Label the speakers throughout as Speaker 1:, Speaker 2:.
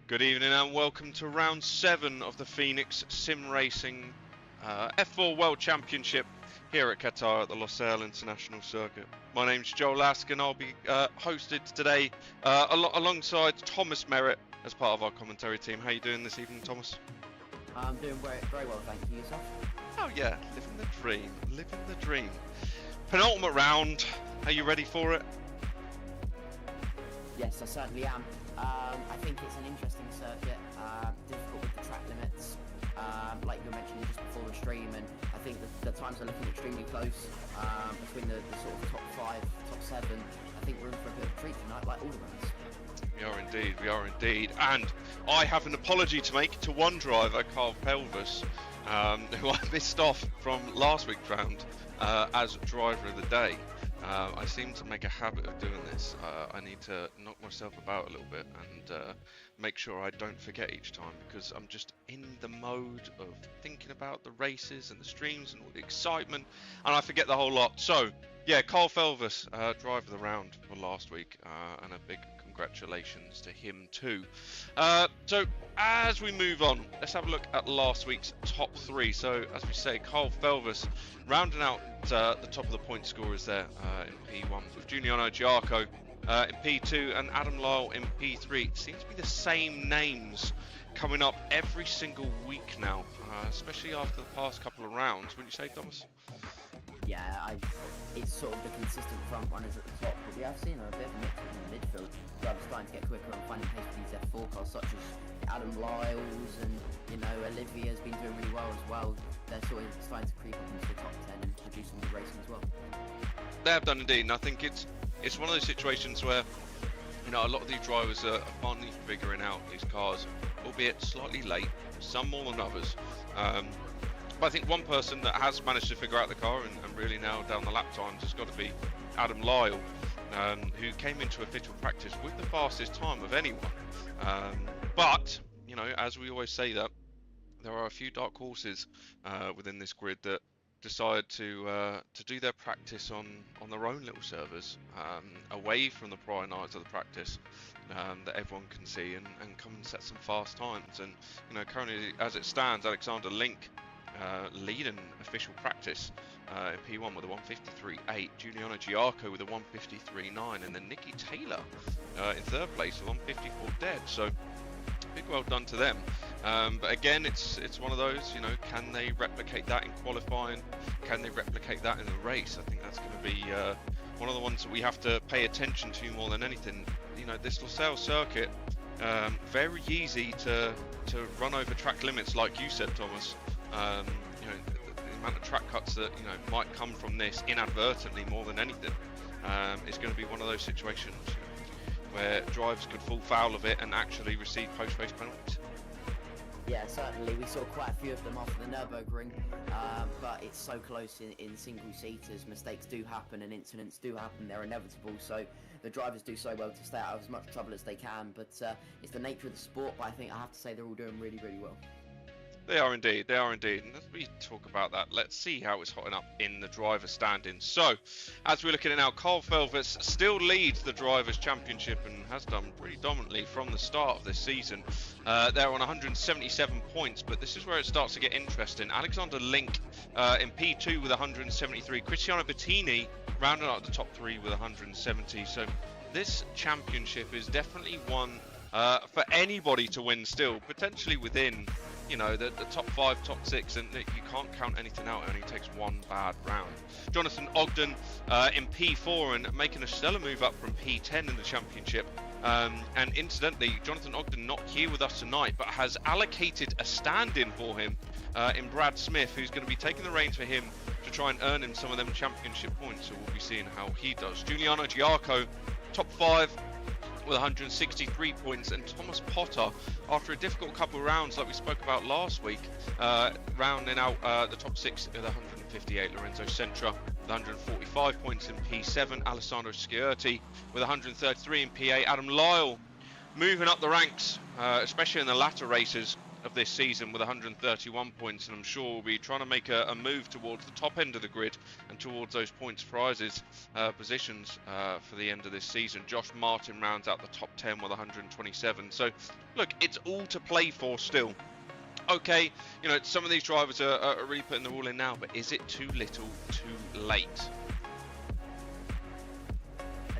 Speaker 1: Good evening and welcome to round 7 of the Phoenix Sim Racing F4 World Championship here at Qatar at the Losail International Circuit. My name's Joel Lask and I'll be hosted today alongside Thomas Merritt as part of our commentary team. How are you doing this evening, Thomas?
Speaker 2: I'm doing very well, thank you. Yourself?
Speaker 1: Oh yeah, living the dream, living the dream. Penultimate round, are you ready for it?
Speaker 2: Yes, I certainly am. I think it's an interesting circuit, difficult with the track limits, like you were mentioning just before the stream, and I think the times are looking extremely close between the sort of top 5, top 7. I think we're in for a bit of a treat tonight, like all of us.
Speaker 1: We are indeed, and I have an apology to make to one driver, Carl Pelvis, who I missed off from last week's round as driver of the day. I seem to make a habit of doing this. I need to knock myself about a little bit and make sure I don't forget each time, because I'm just in the mode of thinking about the races and the streams and all the excitement, and I forget the whole lot. So yeah, Carl Felvis, driver of the round for last week, and a big congratulations to him too. So as we move on, let's have a look at last week's top 3. So as we say, Carl Felvis rounding out the top of the point scorers there in P1 with Giuliano Giarco in P2 and Adam Lyle in P3. It seems to be the same names coming up every single week now, especially after the past couple of rounds, wouldn't you say, Thomas?
Speaker 2: Yeah, it's sort of the consistent front runners at the top, but we have seen a bit of a mix in the midfield. Drivers starting to get quicker and finding pace for these F4 cars, such as Adam Lyles and, Olivia's been doing really well as well. They're sort of starting to creep up into the top 10 and produce some good racing as well.
Speaker 1: They have done indeed, and I think it's one of those situations where, a lot of these drivers are finally figuring out these cars, albeit slightly late, some more than others. But I think one person that has managed to figure out the car and really nailed down the lap times has got to be Adam Lyle, who came into official practice with the fastest time of anyone. But, as we always say, that there are a few dark horses within this grid that decide to do their practice on their own little servers, away from the prior nights of the practice, that everyone can see, and come and set some fast times. And currently, as it stands, Alexander Link leading official practice in P1 with a 153.8, Giuliano Giarco with a 153.9, and then Nicky Taylor in third place with 154 dead. So big well done to them. But again, it's one of those, can they replicate that in qualifying? Can they replicate that in the race? I think that's going to be one of the ones that we have to pay attention to more than anything. This Losail circuit, very easy to run over track limits, like you said, Thomas. The amount of track cuts that might come from this inadvertently more than anything is going to be one of those situations where drivers could fall foul of it and actually receive post-race penalties.
Speaker 2: Yeah, certainly. We saw quite a few of them after the Nürburgring, but it's so close in single-seaters. Mistakes do happen and incidents do happen. They're inevitable, so the drivers do so well to stay out of as much trouble as they can. But it's the nature of the sport, but I think I have to say they're all doing really, really well.
Speaker 1: They are indeed. And as we talk about that, let's see how it's hotting up in the driver standings. So, as we're looking at now, Carl Felvis still leads the Drivers' Championship and has done pretty dominantly from the start of this season. They're on 177 points, but this is where it starts to get interesting. Alexander Link in P2 with 173. Cristiano Bettini rounding out the top 3 with 170. So, this championship is definitely one for anybody to win still, potentially within the top 5, top 6, and you can't count anything out. It only takes one bad round. Jonathan Ogden in P4 and making a stellar move up from P10 in the championship. And incidentally, Jonathan Ogden not here with us tonight, but has allocated a stand-in for him in Brad Smith, who's going to be taking the reins for him to try and earn him some of them championship points. So we'll be seeing how he does. Giuliano Giarco, top 5. With 163 points, and Thomas Potter, after a difficult couple of rounds like we spoke about last week, rounding out the top 6 with 158. Lorenzo Sentra with 145 points in P7. Alessandro Sciurti with 133 in P8. Adam Lyle moving up the ranks, especially in the latter races, of this season with 131 points, and I'm sure we'll be trying to make a move towards the top end of the grid and towards those points prizes positions for the end of this season. Josh Martin rounds out the top 10 with 127. So look, it's all to play for still. Okay, you know, some of these drivers are really putting the all in now, but is it too little, too late?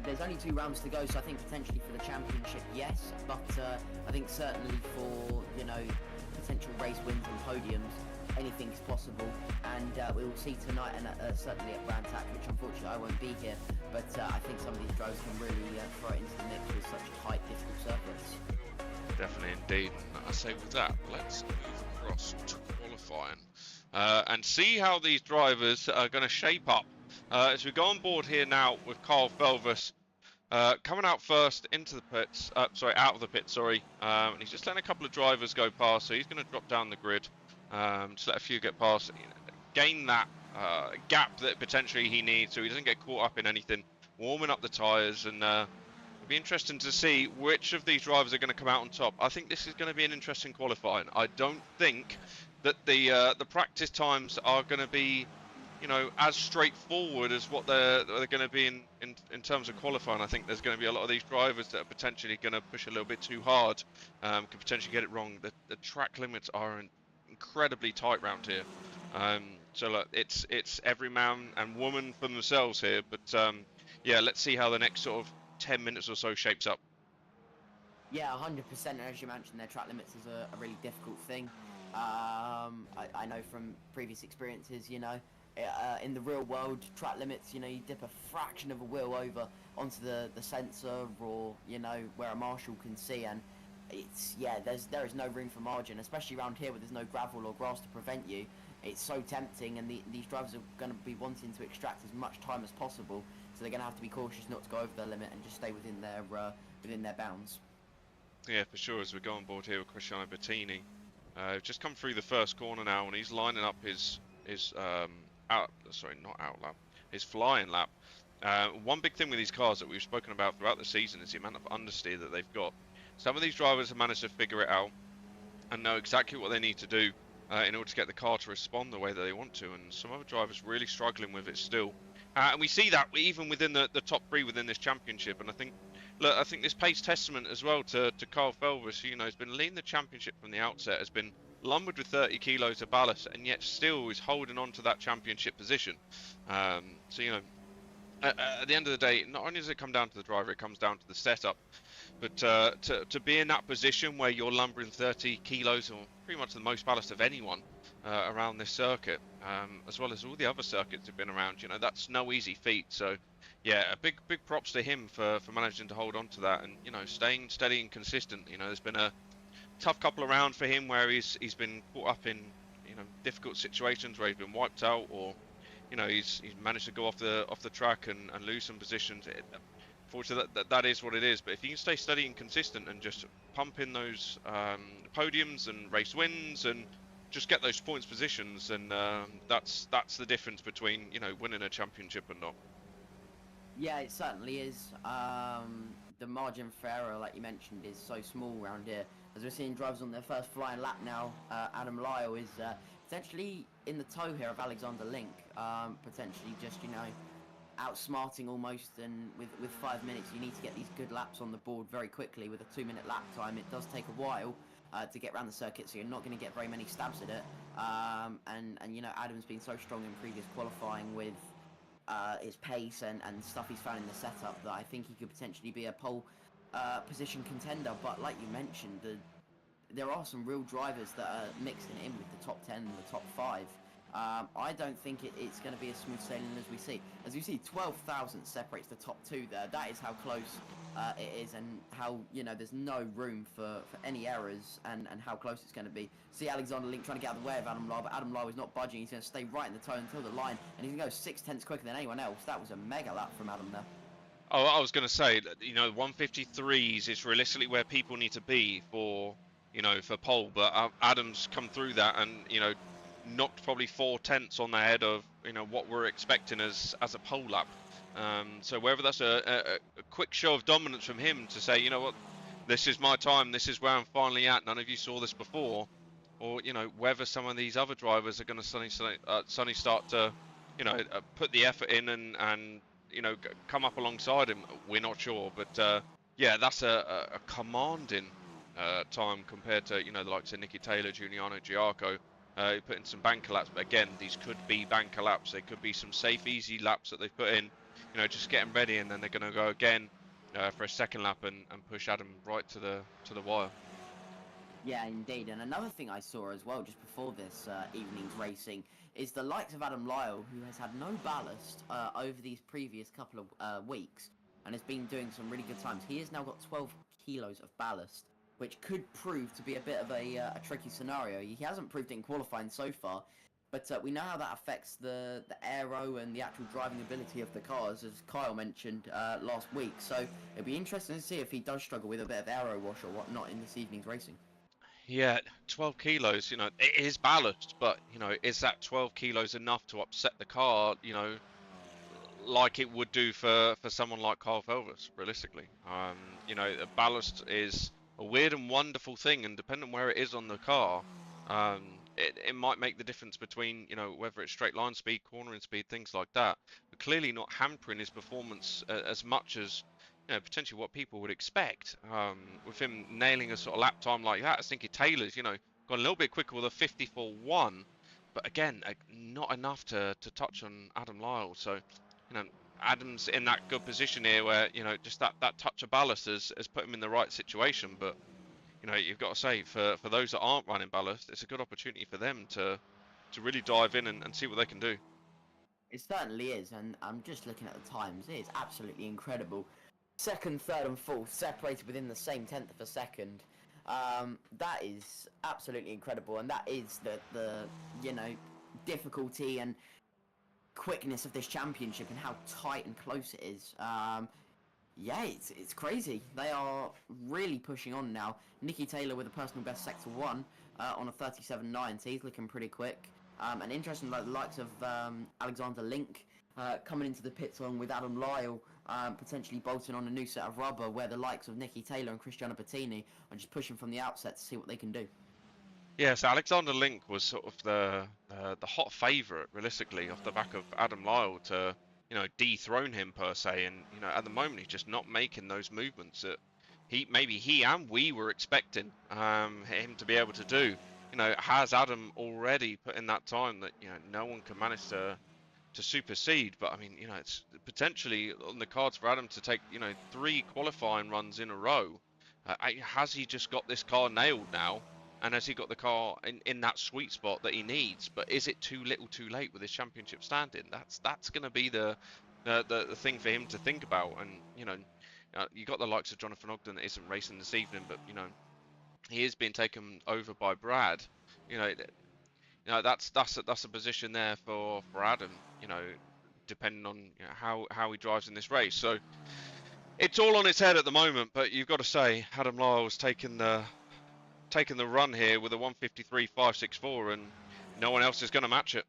Speaker 2: There's only 2 rounds to go, so I think potentially for the championship, yes, but I think certainly for, you know, potential race wins and podiums, anything's possible, and we will see tonight, and certainly at Brand Tack, which unfortunately I won't be here, but I think some of these drivers can really throw it into the mix with such a tight, difficult surface.
Speaker 1: Definitely indeed. And I say with that, let's move across to qualifying and see how these drivers are going to shape up. As we go on board here now with Carl Felvis coming out first into the pits, out of the pit, and he's just letting a couple of drivers go past, so he's going to drop down the grid, just let a few get past, gain that gap that potentially he needs so he doesn't get caught up in anything, warming up the tyres, and it'll be interesting to see which of these drivers are going to come out on top. I think this is going to be an interesting qualifying. I don't think that the practice times are going to be, you know, as straightforward as what they're going to be in terms of qualifying. I think there's going to be a lot of these drivers that are potentially going to push a little bit too hard, could potentially get it wrong. The track limits are incredibly tight round here, so look, it's every man and woman for themselves here. But yeah, let's see how the next sort of 10 minutes or so shapes up.
Speaker 2: Yeah, 100%. As you mentioned, their track limits is a really difficult thing. I know from previous experiences, you know, in the real world, track limits, you know, you dip a fraction of a wheel over onto the sensor, or, you know, where a marshal can see, and it's, yeah, there is no room for margin, especially around here where there's no gravel or grass to prevent you. It's so tempting, and these drivers are going to be wanting to extract as much time as possible, so they're going to have to be cautious not to go over their limit and just stay within their bounds.
Speaker 1: Yeah, for sure. As we go on board here with Cristiano Bettini, just come through the first corner now, and he's lining up his his flying lap. One big thing with these cars that we've spoken about throughout the season is the amount of understeer that they've got. Some of these drivers have managed to figure it out and know exactly what they need to do in order to get the car to respond the way that they want to, and some other drivers really struggling with it still. And we see that even within the top 3 within this championship. And I think this pays testament as well to Carl Felvis, who, you know, has been leading the championship from the outset, has been lumbered with 30 kilos of ballast, and yet still is holding on to that championship position. So, you know, at the end of the day, not only does it come down to the driver, it comes down to the setup. But to be in that position where you're lumbering 30 kilos, or pretty much the most ballast of anyone around this circuit, as well as all the other circuits that have been around, you know, that's no easy feat. So, yeah, a big props to him for managing to hold on to that, and, you know, staying steady and consistent. You know, there's been a tough couple of rounds for him where he's been caught up in, you know, difficult situations where he's been wiped out, or, you know, he's managed to go off the track and lose some positions. Fortunately, that is what it is. But if you can stay steady and consistent and just pump in those podiums and race wins and just get those points positions, and that's the difference between, you know, winning a championship and not.
Speaker 2: Yeah, it certainly is. The margin for error, like you mentioned, is so small around here. As we're seeing drivers on their first flying lap now, Adam Lyle is potentially in the toe here of Alexander Link, potentially just, you know, outsmarting almost, and with 5 minutes you need to get these good laps on the board very quickly. With a 2-minute lap time, it does take a while to get around the circuit, so you're not going to get very many stabs at it. And you know, Adam's been so strong in previous qualifying with his pace and stuff he's found in the setup that I think he could potentially be a pole position contender. But like you mentioned, there are some real drivers that are mixing in with the top 10 and the top 5. I don't think it's going to be as smooth sailing as we see. As you see, 12,000 separates the top 2 there. That is how close it is, and how, you know, there's no room for any errors, and how close it's going to be. See Alexander Link trying to get out of the way of Adam Lyle, but Adam Lyle is not budging. He's going to stay right in the toe until the line, and he's going to go 6/10 quicker than anyone else. That was a mega lap from Adam there.
Speaker 1: Oh, I was going to say, you know, 153s is realistically where people need to be for, you know, for pole, but Adam's come through that and, you know, knocked probably 4/10 on the head of, you know, what we're expecting as a pole lap. So whether that's a quick show of dominance from him to say, you know what, this is my time, this is where I'm finally at, none of you saw this before, or whether some of these other drivers are going to suddenly start to put the effort in and come up alongside him. We're not sure, but yeah, that's a commanding time compared to the likes of Nicky Taylor, Giuliano Giarco. Put in some banker laps, but again, these could be banker laps. They could be some safe, easy laps that they've put in, just getting ready, and then they're going to go again for a second lap and push Adam right to the wire.
Speaker 2: Yeah, indeed. And another thing I saw as well just before this evening's racing is the likes of Adam Lyle, who has had no ballast over these previous couple of weeks and has been doing some really good times. He has now got 12 kilos of ballast, which could prove to be a bit of a tricky scenario. He hasn't proved it in qualifying so far, but we know how that affects the aero and the actual driving ability of the cars, as Kyle mentioned last week. So it'll be interesting to see if he does struggle with a bit of aero wash or whatnot in this evening's racing.
Speaker 1: Yeah, 12 kilos, it is ballast, but, is that 12 kilos enough to upset the car, like it would do for someone like Kyle Felvers, realistically? The ballast is a weird and wonderful thing, and depending on where it is on the car, it might make the difference between, whether it's straight line speed, cornering speed, things like that, but clearly not hampering his performance as much as potentially what people would expect. With him nailing a sort of lap time like that, I think Taylor's, got a little bit quicker with a 54.1, but again, not enough to touch on Adam Lyle. So, Adam's in that good position here where, just that touch of ballast has put him in the right situation. But, you've got to say, for those that aren't running ballast, it's a good opportunity for them to really dive in and see what they can do.
Speaker 2: It certainly is, and I'm just looking at the times. It is absolutely incredible. Second, third, and fourth separated within the same tenth of a second. That is absolutely incredible, and that is the difficulty and quickness of this championship and how tight and close it is. Yeah, it's crazy. They are really pushing on now. Nicky Taylor with a personal best sector 1 on a 37.90. He's looking pretty quick. And interesting, like the likes of Alexander Link coming into the pits along with Adam Lyle, potentially bolting on a new set of rubber, where the likes of Nicky Taylor and Cristiano Bettini are just pushing from the outset to see what they can do.
Speaker 1: Yes, Alexander Link was sort of the hot favourite, realistically, off the back of Adam Lyle to dethrone him per se, and at the moment he's just not making those movements that he and we were expecting him to be able to do. Has Adam already put in that time that no one can manage to supersede? But I mean, it's potentially on the cards for Adam to take 3 qualifying runs in a row. Has he just got this car nailed now? And has he got the car in that sweet spot that he needs? But is it too little too late with his championship standing? That's going to be the thing for him to think about. And you got the likes of Jonathan Ogden that isn't racing this evening, but he is being taken over by Brad. That's a position there for Adam. Depending on how he drives in this race. So it's all on its head at the moment. But you've got to say Adam Lyle's taken the run here with a 153.564, and no one else is going to match it.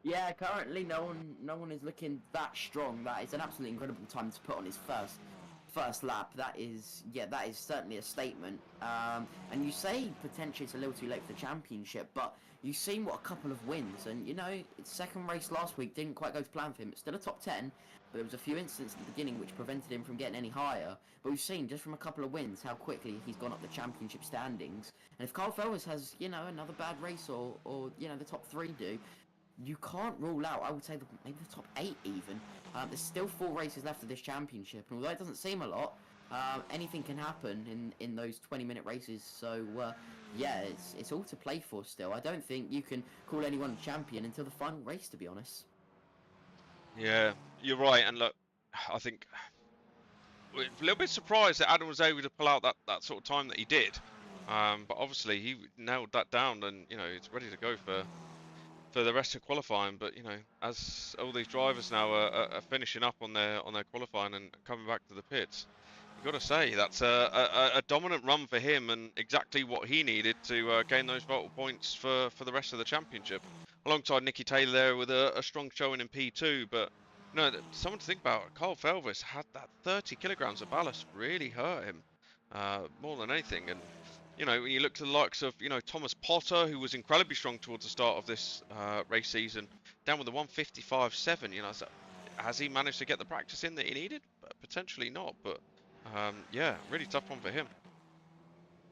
Speaker 2: Yeah, currently no one is looking that strong. That is an absolutely incredible time to put on his first lap. That is certainly a statement. And you say potentially it's a little too late for the championship, but you've seen what a couple of wins, and its second race last week didn't quite go to plan for him. It's still a top 10, but there was a few incidents at the beginning which prevented him from getting any higher. But we've seen just from a couple of wins how quickly he's gone up the championship standings. And if Kyle Felvers has another bad race or the top 3 do, you can't rule out, I would say, maybe the top 8 even. There's still 4 races left of this championship, and although it doesn't seem a lot, anything can happen in those 20-minute races. So yeah, it's all to play for still. I don't think you can call anyone a champion until the final race, to be honest.
Speaker 1: Yeah, you're right. And look, I think we're a little bit surprised that Adam was able to pull out that sort of time that he did. But obviously he nailed that down, and he's ready to go for the rest of qualifying. But as all these drivers now are finishing up on their qualifying and coming back to the pits, you've got to say that's a dominant run for him, and exactly what he needed to gain those vital points for the rest of the championship. Alongside Nicky Taylor there with a strong showing in P2, but someone to think about. Kyle Felvers had that 30 kilograms of ballast really hurt him more than anything, and you know, when you look to the likes of, you know, Thomas Potter, who was incredibly strong towards the start of this race season, down with the 155.7, you know, so has he managed to get the practice in that he needed? Potentially not, but yeah, really tough one for him.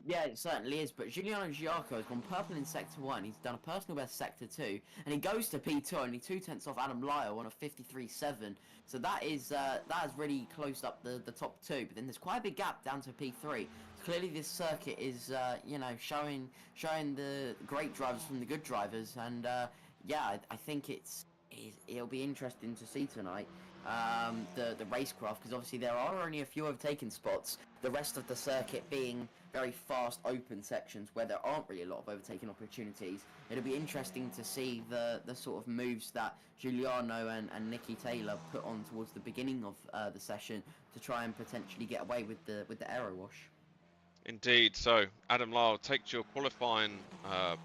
Speaker 2: Yeah, it certainly is, but Giuliano Giacco has gone purple in Sector 1, he's done a personal best Sector 2, and he goes to P2 only 2/10 off Adam Lyle on a 53.7, so that has really closed up the top two, but then there's quite a big gap down to P3. Clearly this circuit is, you know, showing the great drivers from the good drivers, and yeah, I think it'll be interesting to see tonight. The racecraft, because obviously there are only a few overtaken spots, the rest of the circuit being very fast open sections where there aren't really a lot of overtaking opportunities. It'll be interesting to see the sort of moves that Giuliano and Nicky Taylor put on towards the beginning of the session to try and potentially get away with the aero wash.
Speaker 1: Indeed. So Adam Lyle takes your qualifying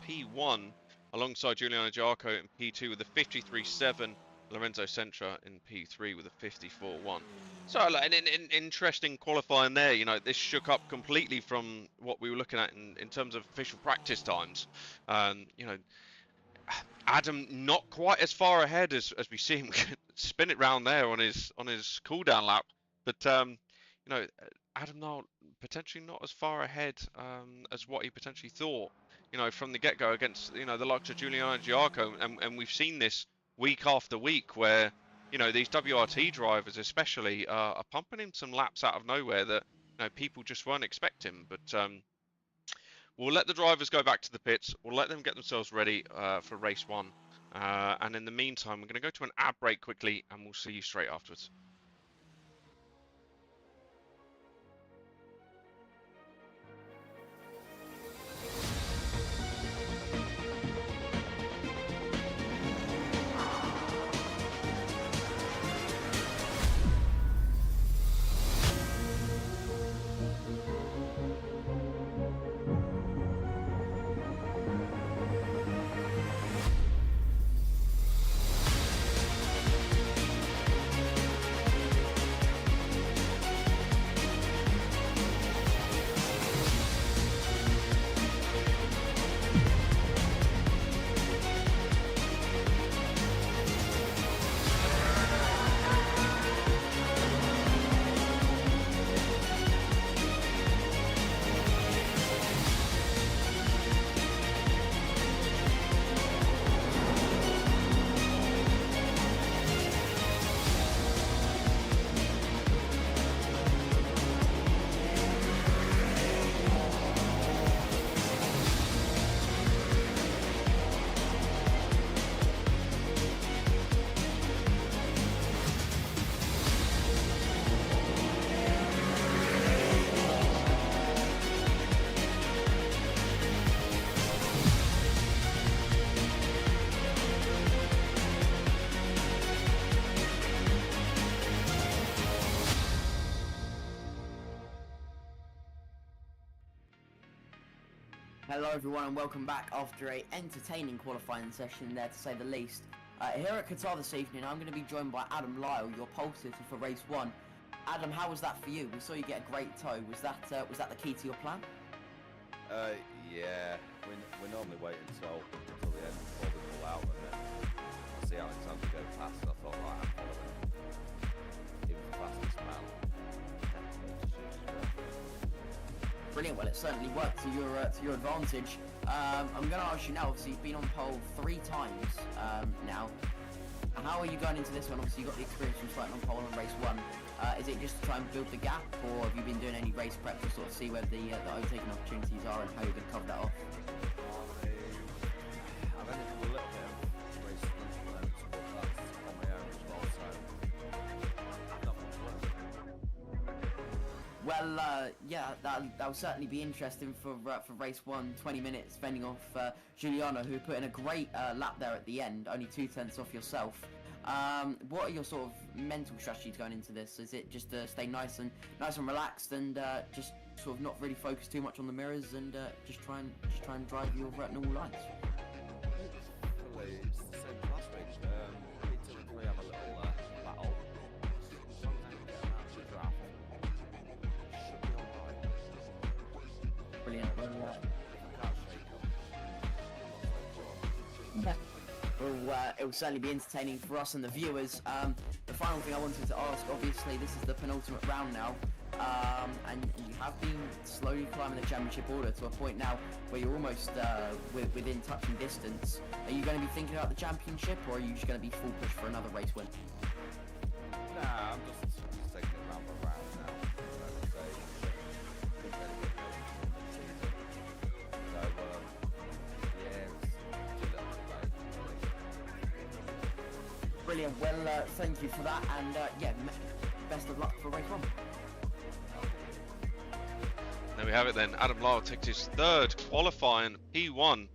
Speaker 1: P1 alongside Giuliano Giacco in P2 with a 53.7. Lorenzo Sentra in P3 with a 54.1. So an interesting qualifying there. You know, this shook up completely from what we were looking at in terms of official practice times. You know, Adam not quite as far ahead as we see him spin it round there on his cool down lap, but you know, Adam Lyle potentially not as far ahead as what he potentially thought. You know, from the get-go against, you know, the likes of Giuliano Giacco, and we've seen this week after week where, you know, these WRT drivers especially are pumping in some laps out of nowhere that, you know, people just weren't expecting. But we'll let the drivers go back to the pits. We'll let them get themselves ready for race one. And in the meantime, we're going to go to an ad break quickly, and we'll see you straight afterwards.
Speaker 2: Hello everyone and welcome back after a entertaining qualifying session there, to say the least. Here at Qatar this evening I'm going to be joined by Adam Lyle, your pole sitter for race 1. Adam, how was that for you? We saw you get a great toe. Was that the key to your plan?
Speaker 3: Yeah, we normally wait until the end before we pull out, and then I see Alexander go past, and I thought, right, I'm following. He was the fastest man.
Speaker 2: Brilliant. Well, it certainly worked to your advantage. I'm going to ask you now. Obviously, you've been on pole 3 times now. How are you going into this one? Obviously, you got the experience from starting on pole on race 1. Is it just to try and build the gap, or have you been doing any race prep to sort of see where the overtaking opportunities are and how you're going to cover that off?
Speaker 3: I've only done a little bit of race prep, but that's on my own as well, so not much work.
Speaker 2: Well, yeah, that'll certainly be interesting for race 1, 20 minutes, fending off Giuliano, who put in a great lap there at the end, only 2/10 off yourself. What are your sort of mental strategies going into this? Is it just to stay nice and relaxed and just sort of not really focus too much on the mirrors and just try and drive your normal lines?
Speaker 3: Hopefully it's the same class week. Peter and we have a little battle. As long as I can get an out of the draft, should be alright.
Speaker 2: Brilliant. Well, Well, it will certainly be entertaining for us and the viewers. The final thing I wanted to ask, obviously, this is the penultimate round now, and you have been slowly climbing the championship order to a point now where you're almost within touching distance. Are you going to be thinking about the championship, or are you just going to be full push for another race win?
Speaker 3: Nah, I'm just taking it round by round now. Like I say, couldn't really get going into the season. So, yeah, it's too little too late.
Speaker 2: Brilliant. Well, thank you for that, and yeah, best of luck for race 1.
Speaker 1: There we have it then. Adam Lyle takes his 3rd qualifying P1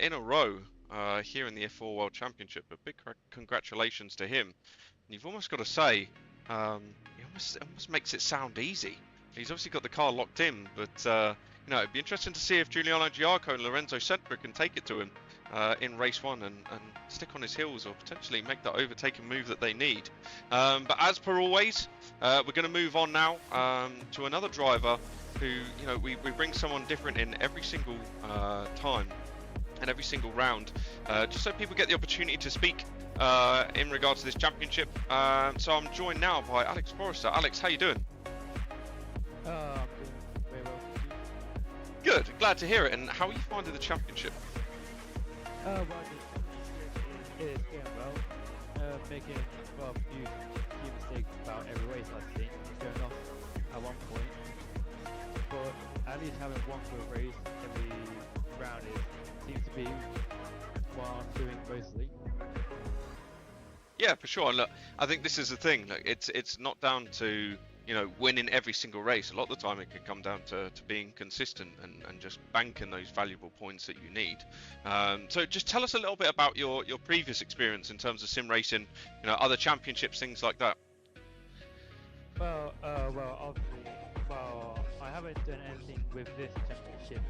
Speaker 1: in a row here in the F4 World Championship. A big congratulations to him. And you've almost got to say, it almost makes it sound easy. He's obviously got the car locked in, but you know, it'd be interesting to see if Giuliano Giarco and Lorenzo Sentra can take it to him in race 1 and stick on his heels, or potentially make that overtaking move that they need. But as per always, we're going to move on now to another driver who, you know, we bring someone different in every single time and every single round, just so people get the opportunity to speak in regards to this championship. So I'm joined now by Alex Forrester. Alex, how you doing?
Speaker 4: I'm doing very well.
Speaker 1: Good, glad to hear it. And how are you finding the championship?
Speaker 4: Well, it is going well. Making a few mistakes about every race I think, going off at one point. But at least having one good race every round seems to be what I'm doing mostly.
Speaker 1: Yeah, for sure. And look, I think this is the thing. Look, it's not down to, you know, winning every single race. A lot of the time it can come down to being consistent and just banking those valuable points that you need. So just tell us a little bit about your previous experience in terms of sim racing, you know, other championships, things like that.
Speaker 4: Well, obviously, I haven't done anything with this championship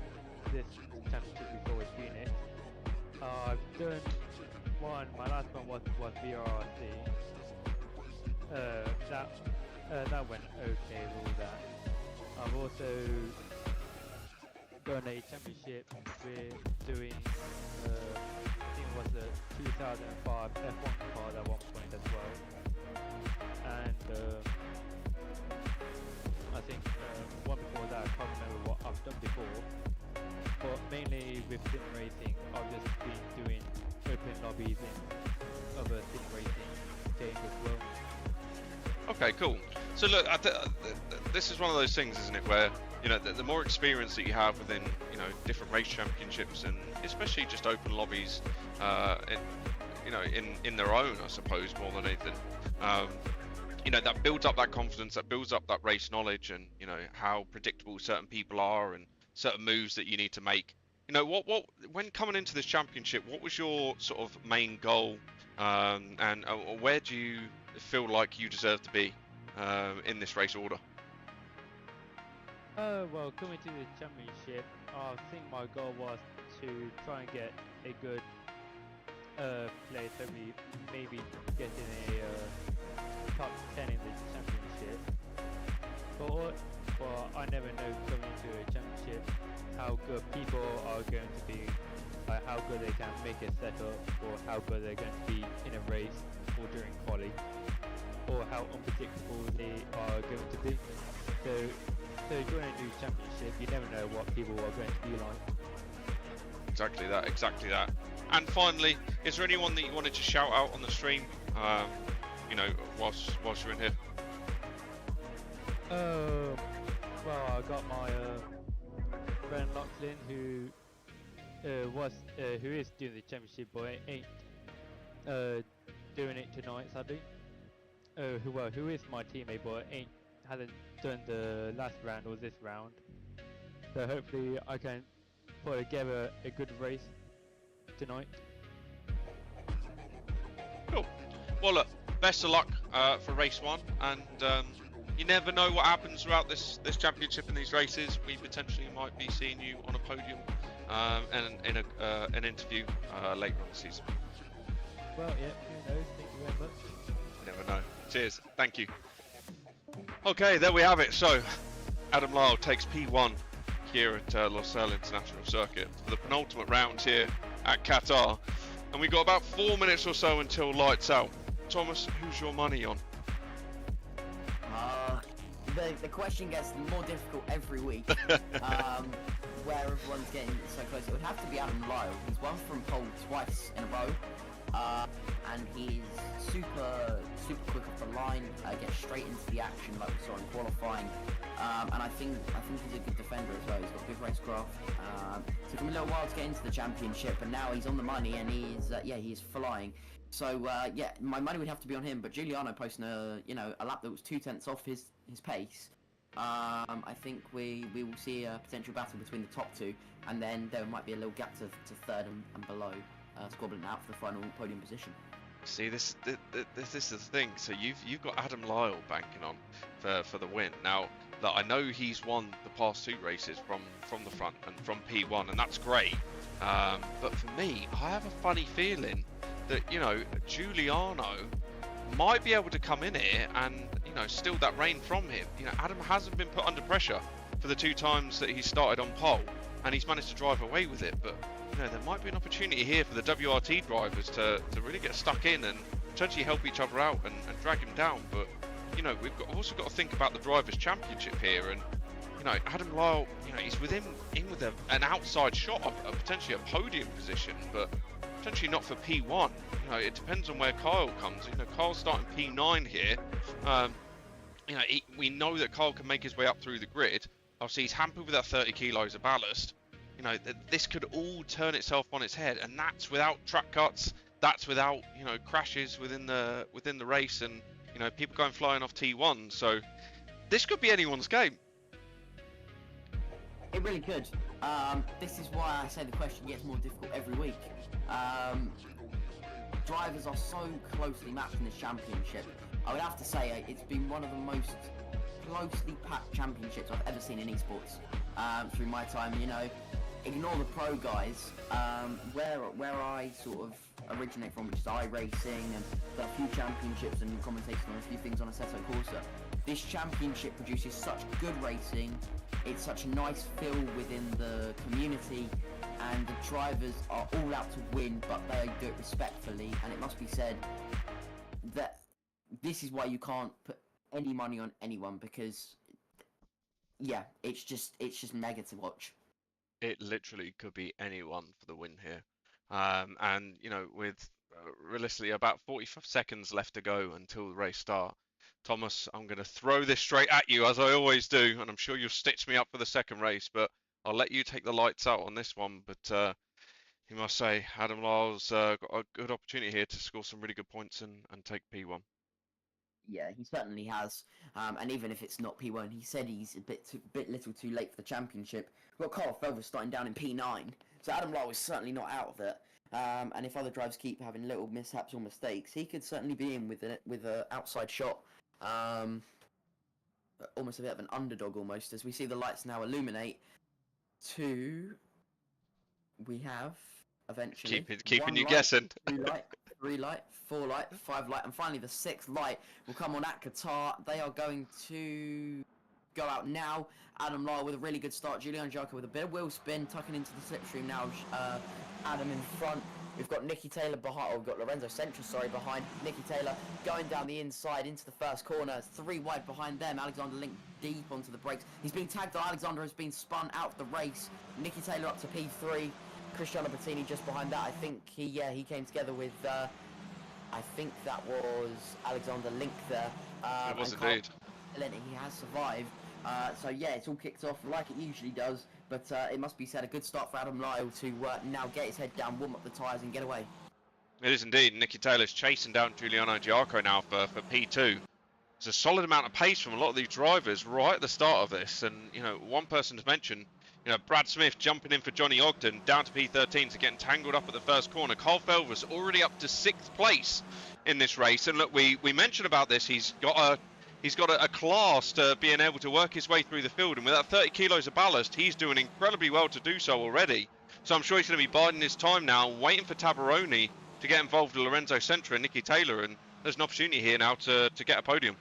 Speaker 4: before with Unit. I've done one, my last one was VRRC. That went okay with all that. I've also done a championship with doing, I think it was the 2005 F1 car at one point as well. And I think one before that, I can't remember what I've done before. But mainly with sim racing, I've just been doing open lobbies in other sim racing games as well.
Speaker 1: Okay, cool. So look, this is one of those things, isn't it, where, you know, the more experience that you have within, you know, different race championships, and especially just open lobbies, you know, in their own, I suppose, more than anything, you know, that builds up that confidence, that builds up that race knowledge, and, you know, how predictable certain people are and certain moves that you need to make. You know, what when coming into this championship, what was your sort of main goal, and where do you feel like you deserve to be in this race order?
Speaker 4: Well, coming to the championship, I think my goal was to try and get a good place, so we maybe getting a top 10 in the championship. But I never know coming to a championship how good people are going to be, like how good they can make a setup, or how good they're going to be in a race or during quali, or how unpredictable they are going to be. So during a new championship, you never know what people are going to be like.
Speaker 1: Exactly that. And finally, is there anyone that you wanted to shout out on the stream, you know, whilst you're in here?
Speaker 4: Well, I got my friend Lachlan, who is doing the championship, but ain't doing it tonight, sadly. Who is my teammate, but hasn't done the last round or this round. So hopefully I can put together a good race tonight.
Speaker 1: Cool. Well, look, best of luck for race 1, and you never know what happens throughout this championship in these races. We potentially might be seeing you on a podium and in an interview later on the season.
Speaker 4: Well, yeah, who knows? Thank you very much.
Speaker 1: You never know. Cheers. Thank you. Okay, there we have it. So, Adam Lyle takes P1 here at Losail International Circuit for the penultimate round here at Qatar. and we got about 4 minutes or so until lights out. Thomas, who's your money on?
Speaker 2: The question gets more difficult every week. Where everyone's getting so close. It would have to be Adam Lyle. He's won from pole twice in a row, and he's super quick off the line. Gets straight into the action like we saw in qualifying, and I think he's a good defender as well. He's got good racecraft. Took him a little while to get into the championship, and now he's on the money, and he's flying. So my money would have to be on him. But Giuliano posting a lap that was 2/10 off his pace. I think we will see a potential battle between the top two, and then there might be a little gap to third and below, squabbling out for the final podium position.
Speaker 1: See, this is the thing. So you've got Adam Lyle banking on for the win. Now, I know he's won the past 2 races from the front and from P1, and that's great. But for me, I have a funny feeling that Giuliano might be able to come in here and steal that reign from him. Adam hasn't been put under pressure for the 2 times that he started on pole, and he's managed to drive away with it. But there might be an opportunity here for the WRT drivers to really get stuck in and potentially help each other out and drag him down. But we've also got to think about the drivers' championship here, and Adam Lyle, he's in with an outside shot of potentially a podium position, but potentially not for P1. It depends on where Kyle comes. Kyle's starting P9 here. We know that Kyle can make his way up through the grid. Obviously, he's hampered with that 30 kilos of ballast. This could all turn itself on its head, and that's without track cuts. That's without crashes within the race, and people going flying off T1. So this could be anyone's game.
Speaker 2: It really could. This is why I say the question gets more difficult every week. Drivers are so closely matched in this championship. I would have to say it's been one of the most closely packed championships I've ever seen in eSports through my time. Ignore the pro guys. Where I sort of originate from, which is iRacing, and got a few championships and commentating on a few things on Assetto Corsa. This championship produces such good racing. It's such a nice feel within the community, and the drivers are all out to win, but they do it respectfully. And it must be said that this is why you can't put any money on anyone, because it's just mega to watch.
Speaker 1: It literally could be anyone for the win here, and with realistically about 45 seconds left to go until the race start. Thomas, I'm going to throw this straight at you, as I always do, and I'm sure you'll stitch me up for the second race, but I'll let you take the lights out on this one. But you must say, Adam Lyle's got a good opportunity here to score some really good points and take P1.
Speaker 2: Yeah, he certainly has. And even if it's not P1, he said he's a bit little too late for the championship. We've got Carl Felver starting down in P9, so Adam Lyle is certainly not out of it. And if other drivers keep having little mishaps or mistakes, he could certainly be in with an outside shot. Almost a bit of an underdog almost, as we see the lights now illuminate. We have eventually
Speaker 1: keeping you
Speaker 2: light,
Speaker 1: guessing.
Speaker 2: 2 light, 3 light, 4 light, 5 light, and finally the 6th light will come on at Qatar. They are going to go out now. Adam Lyle with a really good start. Giuliano Giacomo with a bit of wheel spin, tucking into the slipstream now. Adam in front. We've got Nicky Taylor behind, or we've got Lorenzo Centra, behind. Nicky Taylor going down the inside into the first corner. 3 wide behind them. Alexander Link deep onto the brakes. He's being tagged. Alexander has been spun out of the race. Nicky Taylor up to P3. Cristiano Bettini just behind that. I think he came together with, I think that was Alexander Link there.
Speaker 1: It was indeed.
Speaker 2: He has survived. So it's all kicked off like it usually does, but it must be said, a good start for Adam Lyle to now get his head down, warm up the tyres and get away.
Speaker 1: It is indeed. Nicky Taylor's chasing down Giuliano Giacomo now for P2. It's a solid amount of pace from a lot of these drivers right at the start of this, and one person to mention, Brad Smith jumping in for Johnny Ogden down to P13 to getting tangled up at the first corner. Carl Felver's already up to 6th place in this race, and look, we mentioned about this. He's got a class to being able to work his way through the field, and with that 30 kilos of ballast, he's doing incredibly well to do so already. So I'm sure he's going to be biding his time now, waiting for Tabaroni to get involved with Lorenzo Centra and Nicky Taylor, and there's an opportunity here now to get a podium.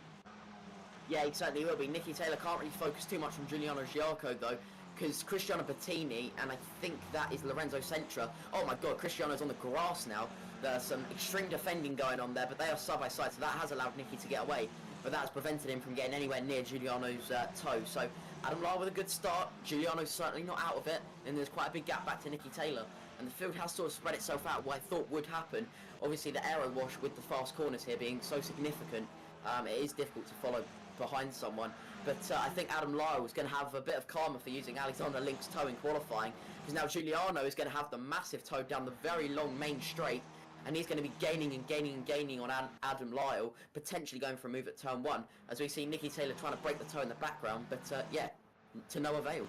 Speaker 2: Yeah, he certainly will be. Nicky Taylor can't really focus too much on Giuliano Giacomo though, because Cristiano Bettini, and I think that is Lorenzo Sentra. Oh my god, Cristiano's on the grass now. There's some extreme defending going on there, but they are side by side, so that has allowed Nicky to get away. But that's prevented him from getting anywhere near Giuliano's toe. So Adam Lyle with a good start. Giuliano's certainly not out of it, and there's quite a big gap back to Nicky Taylor. And the field has sort of spread itself out, what I thought would happen. Obviously the aero wash with the fast corners here being so significant, it is difficult to follow behind someone. But I think Adam Lyle is going to have a bit of karma for using Alexander Link's toe in qualifying, because now Giuliano is going to have the massive toe down the very long main straight, and he's going to be gaining and gaining and gaining on Adam Lyle, potentially going for a move at turn 1, as we see Nicky Taylor trying to break the toe in the background, but yeah, to no avail.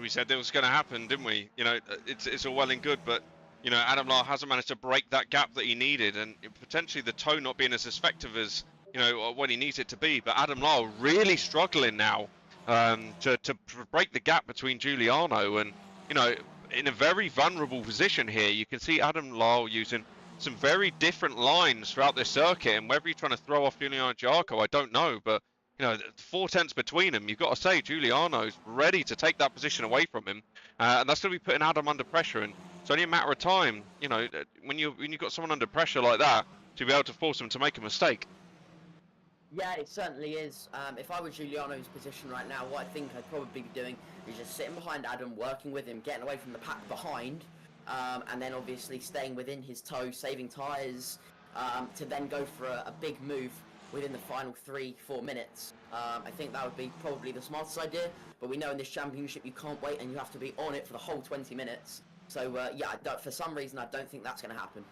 Speaker 1: We said that was going to happen, didn't we? You know, it's all well and good, but you know, Adam Lyle hasn't managed to break that gap that he needed, and potentially the toe not being as effective as, you know, when he needs it to be. But Adam Lyle really struggling now to break the gap between Giuliano, and you know, in a very vulnerable position here. You can see Adam Lyle using some very different lines throughout this circuit, and whether you're trying to throw off Giuliano Giarco, I don't know, but you know, 4 tenths between them, you've got to say Giuliano's ready to take that position away from him, and that's going to be putting Adam under pressure, and it's only a matter of time, you know, when you've got someone under pressure like that, to be able to force them to make a mistake.
Speaker 2: Yeah, it certainly is. If I were Giuliano's position right now, what I think I'd probably be doing is just sitting behind Adam, working with him, getting away from the pack behind, and then obviously staying within his toe, saving tyres, to then go for a big move within the final 3-4 minutes. I think that would be probably the smartest idea, but we know in this championship you can't wait and you have to be on it for the whole 20 minutes. So yeah, for some reason I don't think that's going to happen.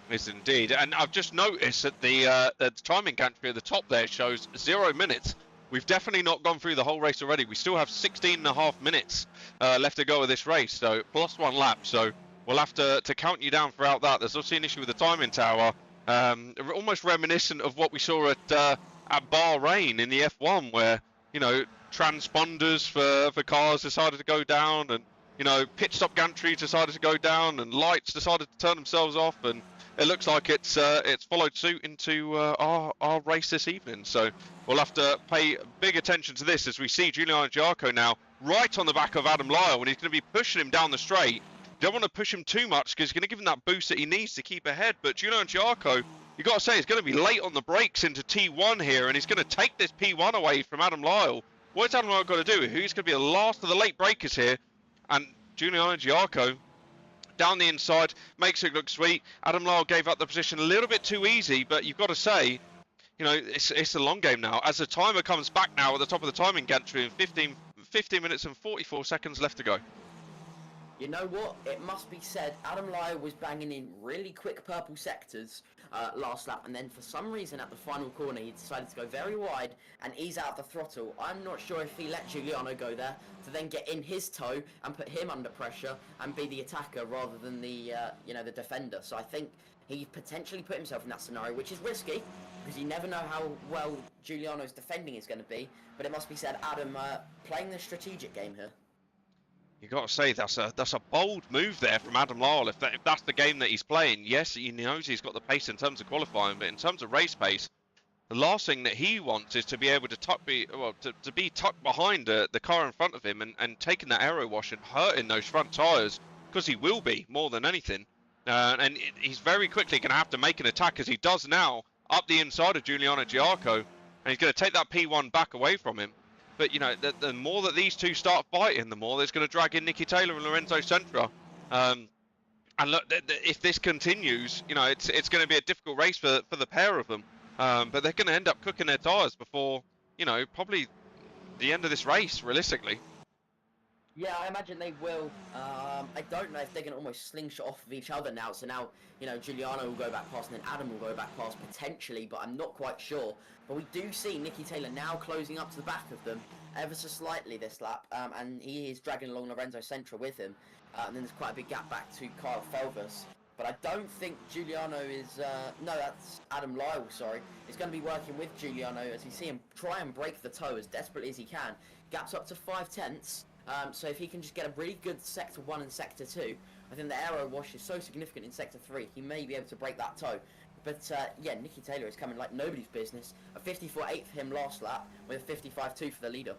Speaker 1: Yes, indeed. And I've just noticed that the timing gantry at the top there shows 0 minutes. We've definitely not gone through the whole race already. We still have 16.5 minutes left to go of this race, so plus 1 lap. So we'll have to count you down throughout that. There's obviously an issue with the timing tower, almost reminiscent of what we saw at Bahrain in the F1, where, you know, transponders for cars decided to go down, and, you know, pit stop gantries decided to go down, and lights decided to turn themselves off, and it looks like it's followed suit into our race this evening. So we'll have to pay big attention to this as we see Giuliano Giarco now right on the back of Adam Lyle, and he's going to be pushing him down the straight. Don't want to push him too much because he's going to give him that boost that he needs to keep ahead. But Giuliano Giarco, you've got to say, he's going to be late on the brakes into T1 here, and he's going to take this P1 away from Adam Lyle. What's Adam Lyle got to do? Who's going to be the last of the late breakers here? And Giuliano Giarco down the inside makes it look sweet. Adam Lyle gave up the position a little bit too easy, but you've got to say, you know, it's a long game now. As the timer comes back now at the top of the timing gantry, in 15 minutes and 44 seconds left to go.
Speaker 2: You know what? It must be said, Adam Lyle was banging in really quick purple sectors last lap, and then for some reason at the final corner he decided to go very wide and ease out the throttle. I'm not sure if he let Giuliano go there to then get in his toe and put him under pressure and be the attacker rather than the you know, the defender. So I think he potentially put himself in that scenario, which is risky because you never know how well Giuliano's defending is going to be. But it must be said, Adam playing the strategic game here.
Speaker 1: You got to say that's a bold move there from Adam Lyle. If that's the game that he's playing, yes, he knows he's got the pace in terms of qualifying, but in terms of race pace, the last thing that he wants is to be able to be tucked behind the car in front of him and taking that aero wash and hurting those front tyres, because he will be more than anything. And he's very quickly going to have to make an attack, as he does now, up the inside of Giuliano Giarco, and he's going to take that P1 back away from him. But, you know, the more that these two start fighting, the more there's going to drag in Nicky Taylor and Lorenzo Sentra. And look, if this continues, you know, it's going to be a difficult race for the pair of them. But they're going to end up cooking their tyres before, you know, probably the end of this race, realistically.
Speaker 2: Yeah, I imagine they will. I don't know if they're going to almost slingshot off of each other now. So now, you know, Giuliano will go back past and then Adam will go back past potentially, but I'm not quite sure. But we do see Nicky Taylor now closing up to the back of them ever so slightly this lap, and he is dragging along Lorenzo Sentra with him. And then there's quite a big gap back to Kyle Felvers. But I don't think Giuliano is... no, that's Adam Lyle, sorry. Is going to be working with Giuliano as we see him try and break the toe as desperately as he can. Gaps up to 5 tenths. So if he can just get a really good Sector 1 and Sector 2, I think the aero wash is so significant in Sector 3, he may be able to break that toe. But yeah, Nicky Taylor is coming like nobody's business. A 54.8 for him last lap, with a 55.2 for the leader.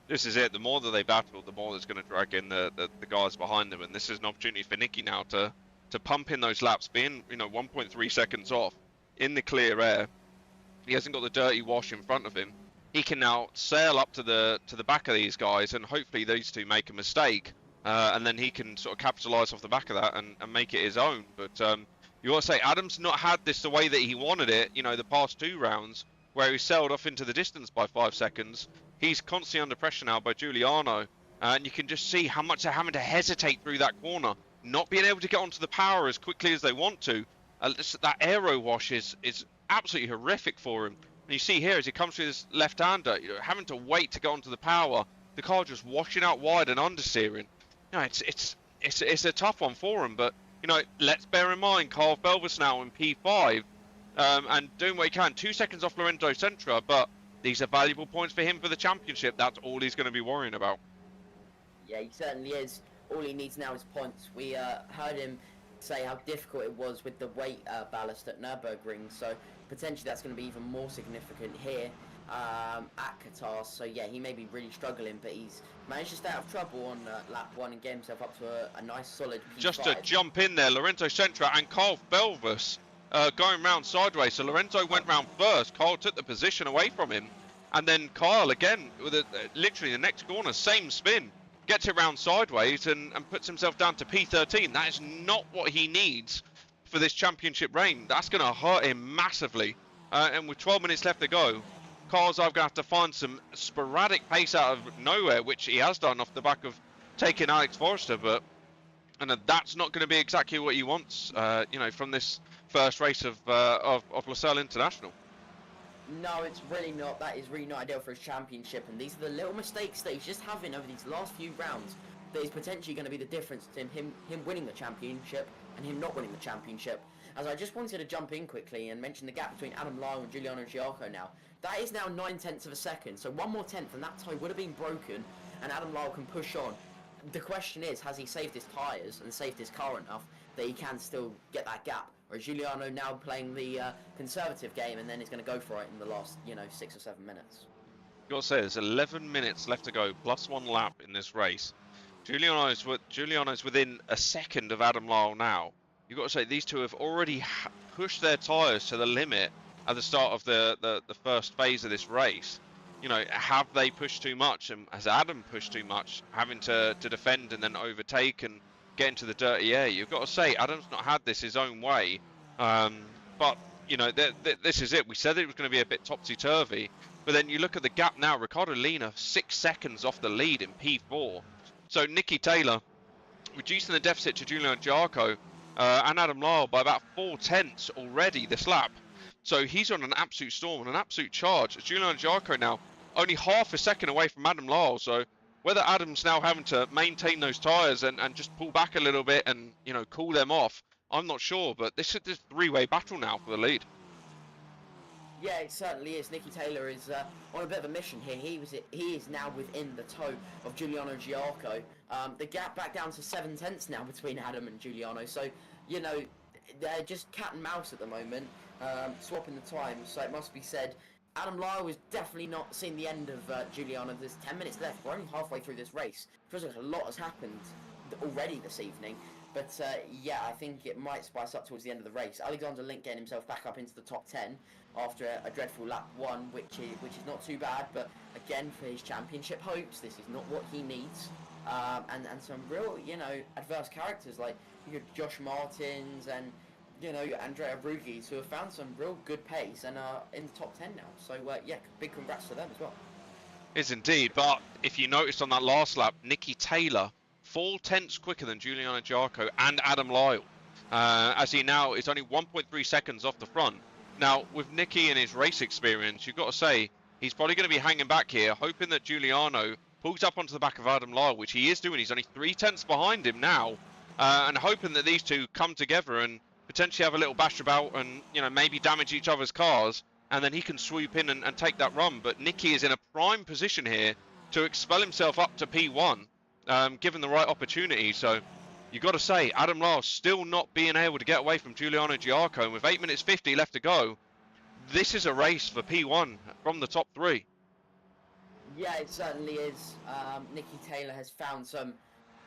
Speaker 1: This is it. The more that they battle, the more that's going to drag in the guys behind them, and this is an opportunity for Nicky now to pump in those laps, being 1.3 seconds off in the clear air. He hasn't got the dirty wash in front of him. He can now sail up to the back of these guys, and hopefully these two make a mistake, and then he can sort of capitalise off the back of that and make it his own. But you got to say, Adam's not had this the way that he wanted it. The past 2 rounds where he sailed off into the distance by 5 seconds. He's constantly under pressure now by Giuliano, and you can just see how much they're having to hesitate through that corner, not being able to get onto the power as quickly as they want to. That aero wash is absolutely horrific for him. And you see here as he comes through this left-hander, having to wait to get onto the power, the car just washing out wide and understeering. It's a tough one for him, but let's bear in mind Carl Belvis now in P5, and doing what he can, 2 seconds off Lorenzo Sentra, but these are valuable points for him for the championship. That's all he's going to be worrying about.
Speaker 2: Yeah, he certainly is. All he needs now is points. We heard him say how difficult it was with the weight ballast at Nürburgring, so potentially that's going to be even more significant here at Qatar. So yeah, he may be really struggling, but he's managed to stay out of trouble on lap 1 and get himself up to a nice solid P5.
Speaker 1: Just to jump in there, Lorenzo Sentra and Carl Belvis going round sideways. So Lorenzo went round first. Carl took the position away from him, and then Kyle again with literally the next corner, same spin, gets it round sideways and puts himself down to P13. That is not what he needs for this championship reign. That's going to hurt him massively. And with 12 minutes left to go, Carl's either going to have to find some sporadic pace out of nowhere, which he has done off the back of taking Alex Forrester, but that's not going to be exactly what he wants, from this first race of Losail International.
Speaker 2: No, it's really not. That is really not ideal for his championship, and these are the little mistakes that he's just having over these last few rounds that is potentially going to be the difference between him winning the championship and him not winning the championship. As I just wanted to jump in quickly and mention the gap between Adam Lyle and Giuliano Giarco now. That is now 9/10 of a second, so one more tenth and that tie would have been broken and Adam Lyle can push on. The question is, has he saved his tyres and saved his car enough that he can still get that gap? Or is Giuliano now playing the conservative game and then he's going to go for it in the last, 6 or 7 minutes?
Speaker 1: You've got to say, there's 11 minutes left to go, plus 1 lap in this race. Giuliano's within a second of Adam Lyle now. You've got to say, these two have already pushed their tyres to the limit at the start of the first phase of this race. Have they pushed too much? And has Adam pushed too much, having to defend and then overtake and get into the dirty air? You've got to say, Adam's not had this his own way. But, this is it. We said it was going to be a bit topsy-turvy. But then you look at the gap now. Ricardo Lina, 6 seconds off the lead in P4. So Nicky Taylor reducing the deficit to Giuliano Giarco and Adam Lyle by about 4/10 already this lap. So he's on an absolute storm and an absolute charge. Giuliano Giarco now only half a second away from Adam Lyle. So whether Adam's now having to maintain those tyres and just pull back a little bit and, cool them off, I'm not sure. But this is this 3-way battle now for the lead.
Speaker 2: Yeah, it certainly is. Nicky Taylor is on a bit of a mission here. He is now within the toe of Giuliano Giarco. The gap back down to 7/10 now between Adam and Giuliano. So, they're just cat and mouse at the moment, swapping the time. So it must be said, Adam Lyle has definitely not seen the end of Giuliano. There's 10 minutes left. We're only halfway through this race. Feels like a lot has happened already this evening. But yeah, I think it might spice up towards the end of the race. Alexander Link getting himself back up into the top 10 after a dreadful lap 1, which is not too bad. But again, for his championship hopes, this is not what he needs. And some real, adverse characters like Josh Martins and Andrea Brugis, who have found some real good pace and are in the top 10 now. So yeah, big congrats to them as well.
Speaker 1: Is indeed, but if you noticed on that last lap, Nicky Taylor 4/10 quicker than Giuliano Giarco and Adam Lyle, as he now is only 1.3 seconds off the front. Now, with Nicky and his race experience, you've got to say he's probably going to be hanging back here, hoping that Giuliano pulls up onto the back of Adam Lyle, which he is doing. He's only 3/10 behind him now, and hoping that these two come together and potentially have a little bash about and maybe damage each other's cars, and then he can swoop in and take that run. But Nicky is in a prime position here to expel himself up to P1. Given the right opportunity. So you've got to say, Adam Lyle still not being able to get away from Giuliano Giarco, and with 8 minutes 50 left to go, this is a race for P1 from the top 3.
Speaker 2: Yeah, it certainly is. Nikki Taylor has found some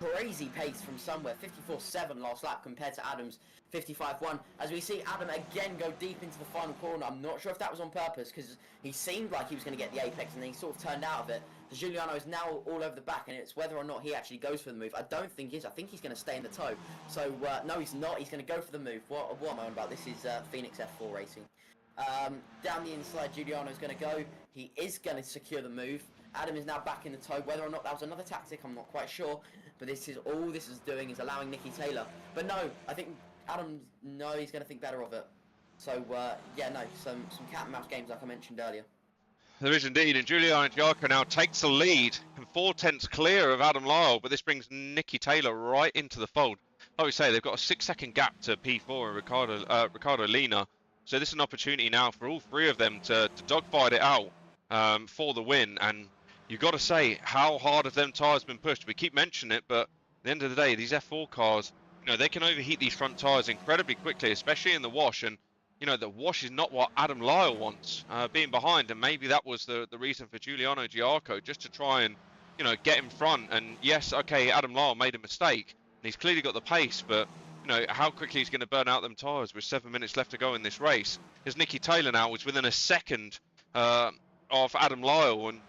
Speaker 2: crazy pace from somewhere. 54.7 last lap compared to Adam's 55.1. As we see Adam again go deep into the final corner. I'm not sure if that was on purpose because he seemed like he was going to get the apex and then he sort of turned out of it. Giuliano is now all over the back and it's whether or not he actually goes for the move. I don't think he is. I think he's going to stay in the toe. So, no, he's not. He's going to go for the move. What am I on about? This is Phoenix F4 Racing. Down the inside, Giuliano is going to go. He is going to secure the move. Adam is now back in the toe. Whether or not that was another tactic, I'm not quite sure. But this is all this is doing is allowing Nikki Taylor. But no, I think Adam, no, he's going to think better of it. So, yeah, no, some cat and mouse games like I mentioned earlier.
Speaker 1: There is indeed, and Giuliano Giarco now takes the lead and 4/10 clear of Adam Lyle, but this brings Nikki Taylor right into the fold. Like we say, they've got a 6-second gap to P4 and Ricardo Lina. So this is an opportunity now for all three of them to dogfight it out for the win. And you've got to say, how hard have them tyres been pushed? We keep mentioning it, but at the end of the day, these F4 cars, you know, they can overheat these front tyres incredibly quickly, especially in the wash. And, you know, the wash is not what Adam Lyle wants, being behind. And maybe that was the reason for Giuliano Giarco, just to try and, you know, get in front. And yes, okay, Adam Lyle made a mistake. And he's clearly got the pace, but you know, how quickly he's going to burn out them tyres with 7 minutes left to go in this race. Because Nikki Taylor now is within a second of Adam Lyle, and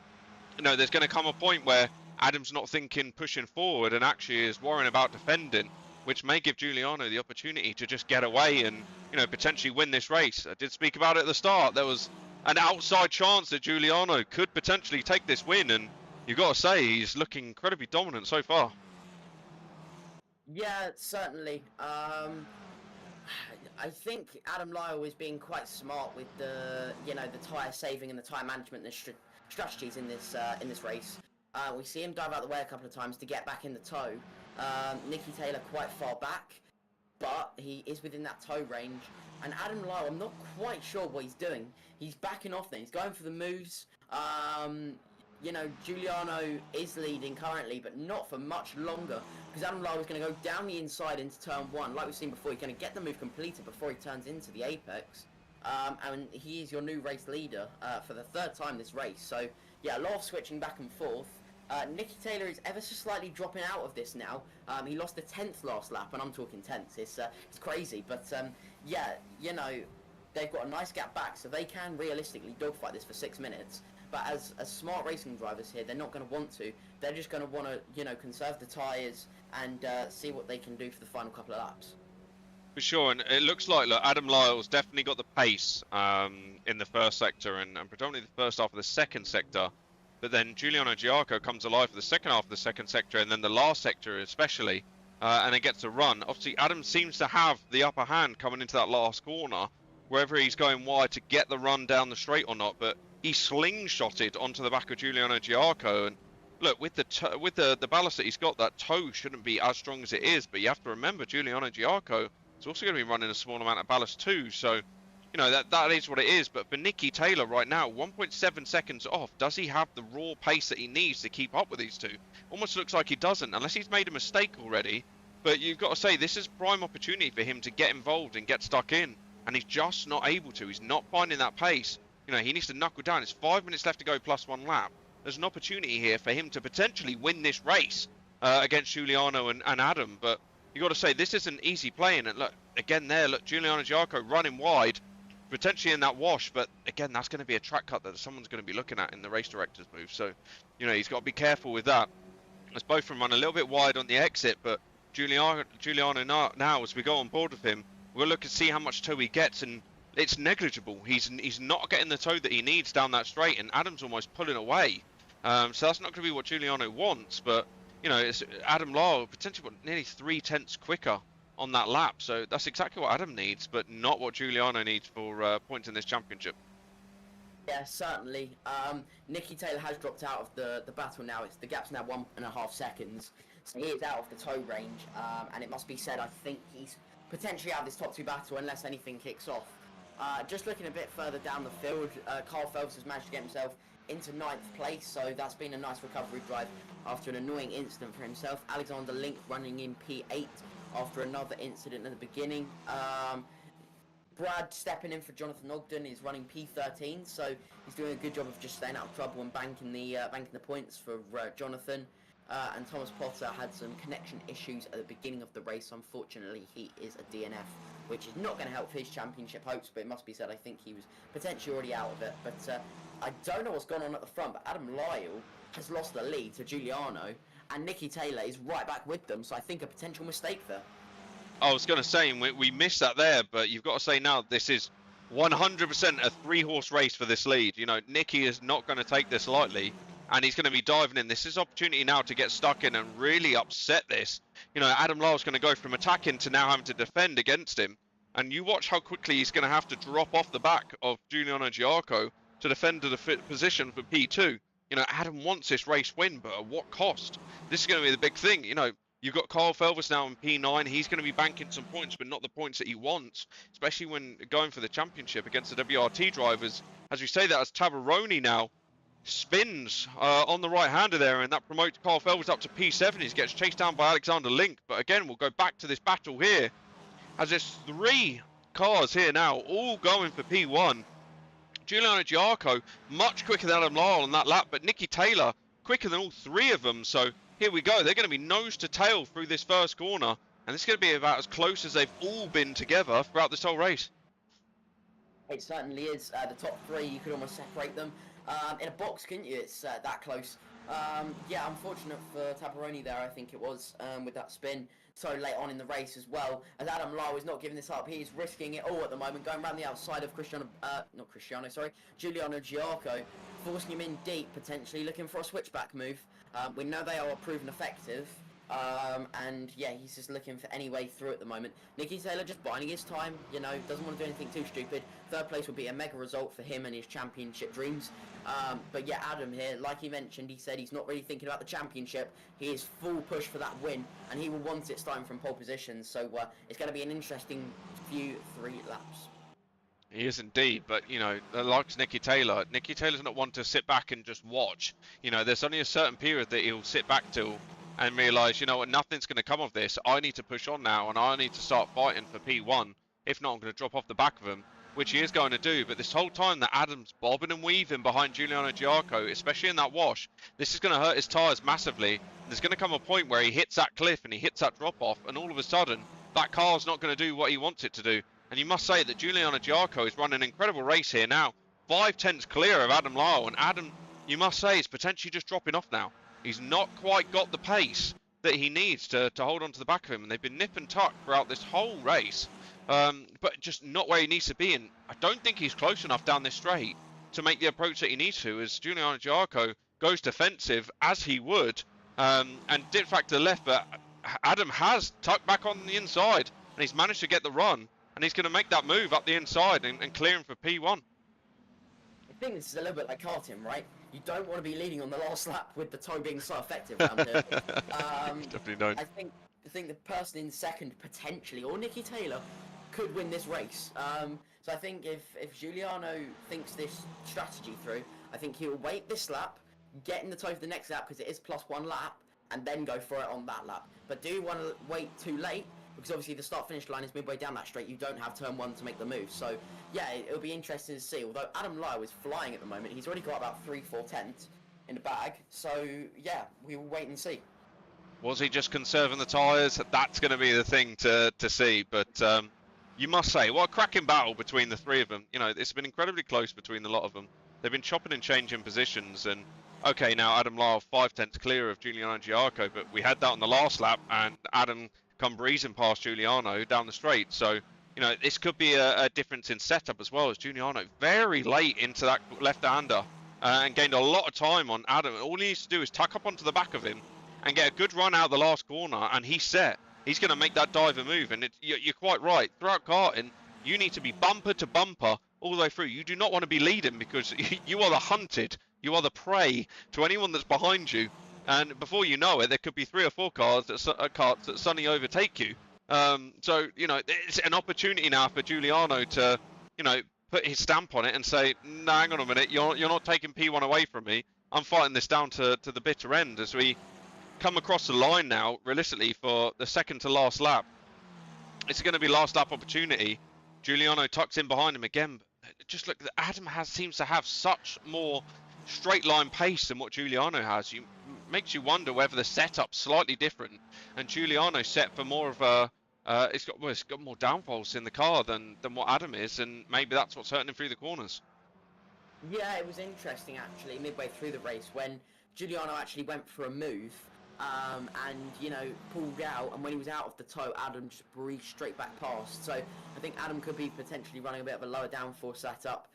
Speaker 1: you know, there's going to come a point where Adam's not thinking pushing forward and actually is worrying about defending, which may give Giuliano the opportunity to just get away and, you know, potentially win this race. I did speak about it at the start. There was an outside chance that Giuliano could potentially take this win, and you've got to say he's looking incredibly dominant so far.
Speaker 2: Yeah, certainly. I think Adam Lyle is being quite smart with the, you know, the tyre saving and the tyre management and strategies in this race. We see him dive out the way a couple of times to get back in the toe. Nikki Taylor quite far back, but he is within that toe range. And Adam Lyle, I'm not quite sure what he's doing. He's backing off then. He's going for the moves. You know, Giuliano is leading currently, but not for much longer, because Adam Lyle is going to go down the inside into turn 1. Like we've seen before, he's going to get the move completed before he turns into the apex. And he is your new race leader for the 3rd time this race. So, yeah, a lot of switching back and forth. Nikki Taylor is ever so slightly dropping out of this now. He lost the 10th last lap, and I'm talking 10th. It's crazy, but yeah, you know, they've got a nice gap back, so they can realistically dogfight this for 6 minutes. But as smart racing drivers here, they're not going to want to. They're just going to want to, you know, conserve the tyres and see what they can do for the final couple of laps.
Speaker 1: For sure, and it looks like, look, Adam Lyle's definitely got the pace in the first sector and predominantly the first half of the second sector. But then Giuliano Giarco comes alive for the second half of the second sector, and then the last sector especially, and it gets a run. Obviously, Adam seems to have the upper hand coming into that last corner, wherever he's going wide to get the run down the straight or not. But he slingshotted onto the back of Giuliano Giarco, and look, with the ballast that he's got, that toe shouldn't be as strong as it is. But you have to remember, Giuliano Giarco is also going to be running a small amount of ballast too. So, you know, that is what it is. But for Nikki Taylor right now, 1.7 seconds off. Does he have the raw pace that he needs to keep up with these two? Almost looks like he doesn't, unless he's made a mistake already. But you've got to say, this is prime opportunity for him to get involved and get stuck in. And he's just not able to. He's not finding that pace. You know, he needs to knuckle down. It's 5 minutes left to go plus 1 lap. There's an opportunity here for him to potentially win this race against Giuliano and Adam. But you got to say, this isn't easy playing. And look, again there, look, Giuliano Giarco running wide, potentially in that wash. But again, that's going to be a track cut that someone's going to be looking at in the race director's move. So, you know, he's got to be careful with that. Let's both of them run a little bit wide on the exit. But Giuliano now, as we go on board with him, we'll look and see how much toe he gets, and it's negligible. He's not getting the toe that he needs down that straight, and Adam's almost pulling away. So that's not going to be what Giuliano wants, but, you know, it's Adam Lyle potentially nearly 3/10 quicker on that lap. So that's exactly what Adam needs, but not what Giuliano needs for points in this championship.
Speaker 2: Yeah, certainly. Nikki Taylor has dropped out of the battle now. The gap's now 1.5 seconds. So he is out of the toe range, and it must be said, I think he's potentially out of this top 2 battle unless anything kicks off. Just looking a bit further down the field, Carl Phelps has managed to get himself into 9th place, so that's been a nice recovery drive after an annoying incident for himself. Alexander Link running in P8 after another incident at the beginning. Brad stepping in for Jonathan Ogden is running P13, so he's doing a good job of just staying out of trouble and banking the points for Jonathan. And Thomas Potter had some connection issues at the beginning of the race. Unfortunately, he is a DNF, which is not going to help his championship hopes, but it must be said, I think he was potentially already out of it. But I don't know what's gone on at the front, but Adam Lyle has lost the lead to Giuliano, and Nicky Taylor is right back with them, so I think a potential mistake there.
Speaker 1: I was going to say, we missed that there, but you've got to say now, this is 100% a 3-horse race for this lead. You know, Nicky is not going to take this lightly, and he's going to be diving in. This is opportunity now to get stuck in and really upset this. You know, Adam Lyle's going to go from attacking to now having to defend against him. And you watch how quickly he's going to have to drop off the back of Giuliano Giarco to defend to the position for P2. You know, Adam wants this race win, but at what cost? This is going to be the big thing. You know, you've got Kyle Felvis now in P9. He's going to be banking some points, but not the points that he wants, especially when going for the championship against the WRT drivers. As we say that, as Tabaroni now spins on the right-hander there, and that promotes Kyle Felvis up to P7. He gets chased down by Alexander Link. But again, we'll go back to this battle here, as there's 3 cars here now, all going for P1. Giuliano Giarco much quicker than Adam Lyle on that lap, but Nicky Taylor quicker than all 3 of them. So here we go. They're going to be nose to tail through this first corner, and this is going to be about as close as they've all been together throughout this whole race.
Speaker 2: It certainly is. The top 3, you could almost separate them in a box, couldn't you? It's that close. Yeah, unfortunate for Tabaroni there, I think it was, with that spin so late on in the race as well, as Adam Lyle is not giving this up. He's risking it all at the moment, going around the outside of Giuliano Giarco, forcing him in deep, potentially looking for a switchback move. We know they are proven effective, and yeah, he's just looking for any way through at the moment. Nicky Taylor just biding his time, you know, doesn't want to do anything too stupid. 3rd place would be a mega result for him and his championship dreams. But yeah, Adam here, like he mentioned, he said he's not really thinking about the championship. He is full push for that win, and he will want it starting from pole position. So it's going to be an interesting few 3 laps.
Speaker 1: He is indeed, but you know, like Nicky Taylor's not one to sit back and just watch. You know, there's only a certain period that he'll sit back till and realise, you know what, nothing's going to come of this. I need to push on now, and I need to start fighting for P1. If not, I'm going to drop off the back of him, which he is going to do. But this whole time that Adam's bobbing and weaving behind Giuliano Giarco, especially in that wash, this is going to hurt his tyres massively. There's going to come a point where he hits that cliff and he hits that drop-off, and all of a sudden, that car's not going to do what he wants it to do. And you must say that Giuliano Giarco is running an incredible race here now. 5 tenths clear of Adam Lyle, and Adam, you must say, is potentially just dropping off now. He's not quite got the pace that he needs to hold on to the back of him, and they've been nip and tuck throughout this whole race, but just not where he needs to be. And I don't think he's close enough down this straight to make the approach that he needs to, as Giuliano Giarco goes defensive, as he would, and dipped back to the left, but Adam has tucked back on the inside, and he's managed to get the run, and he's going to make that move up the inside and clear him for P1.
Speaker 2: I think this is a little bit like karting, right? You don't want to be leading on the last lap with the toe being so effective around here.
Speaker 1: Definitely don't.
Speaker 2: I think the person in second potentially, or Nicky Taylor, could win this race. So I think if Giuliano thinks this strategy through, I think he'll wait this lap, get in the toe for the next lap because it is +1 lap, and then go for it on that lap. But do you want to wait too late? Because obviously the start-finish line is midway down that straight. You don't have turn 1 to make the move. So yeah, it'll be interesting to see. Although Adam Lyle is flying at the moment, he's already got about 3-4 tenths in the bag. So yeah, we will wait and see.
Speaker 1: Was he just conserving the tyres? That's going to be the thing to see. But you must say, what a cracking battle between the 3 of them. You know, it's been incredibly close between a lot of them. They've been chopping and changing positions. And okay, now Adam Lyle 5 tenths clear of Giuliano Giarco, but we had that on the last lap, and Adam come breezing past Giuliano down the straight. So, you know, this could be a difference in setup as well, as Giuliano very late into that left-hander and gained a lot of time on Adam. All he needs to do is tuck up onto the back of him and get a good run out of the last corner, and he's set. He's going to make that diver move, and you're quite right. Throughout karting, you need to be bumper to bumper all the way through. You do not want to be leading, because you are the hunted. You are the prey to anyone that's behind you. And before you know it, there could be 3 or 4 carts that suddenly overtake you. So, you know, it's an opportunity now for Giuliano to, you know, put his stamp on it and say, no, hang on a minute, you're not taking P1 away from me. I'm fighting this down to the bitter end, as we come across the line now, realistically, for the second to last lap. It's going to be last lap opportunity. Giuliano tucks in behind him again. Just look, Adam seems to have such more straight line pace than what Giuliano has. Makes you wonder whether the setup's slightly different, and Giuliano's set for more of a it's got more downforce in the car than what Adam is, and maybe that's what's hurting him through the corners.
Speaker 2: Yeah, it was interesting actually midway through the race when Giuliano actually went for a move and, you know, pulled out, and when he was out of the toe, Adam just breezed straight back past. So I think Adam could be potentially running a bit of a lower downforce setup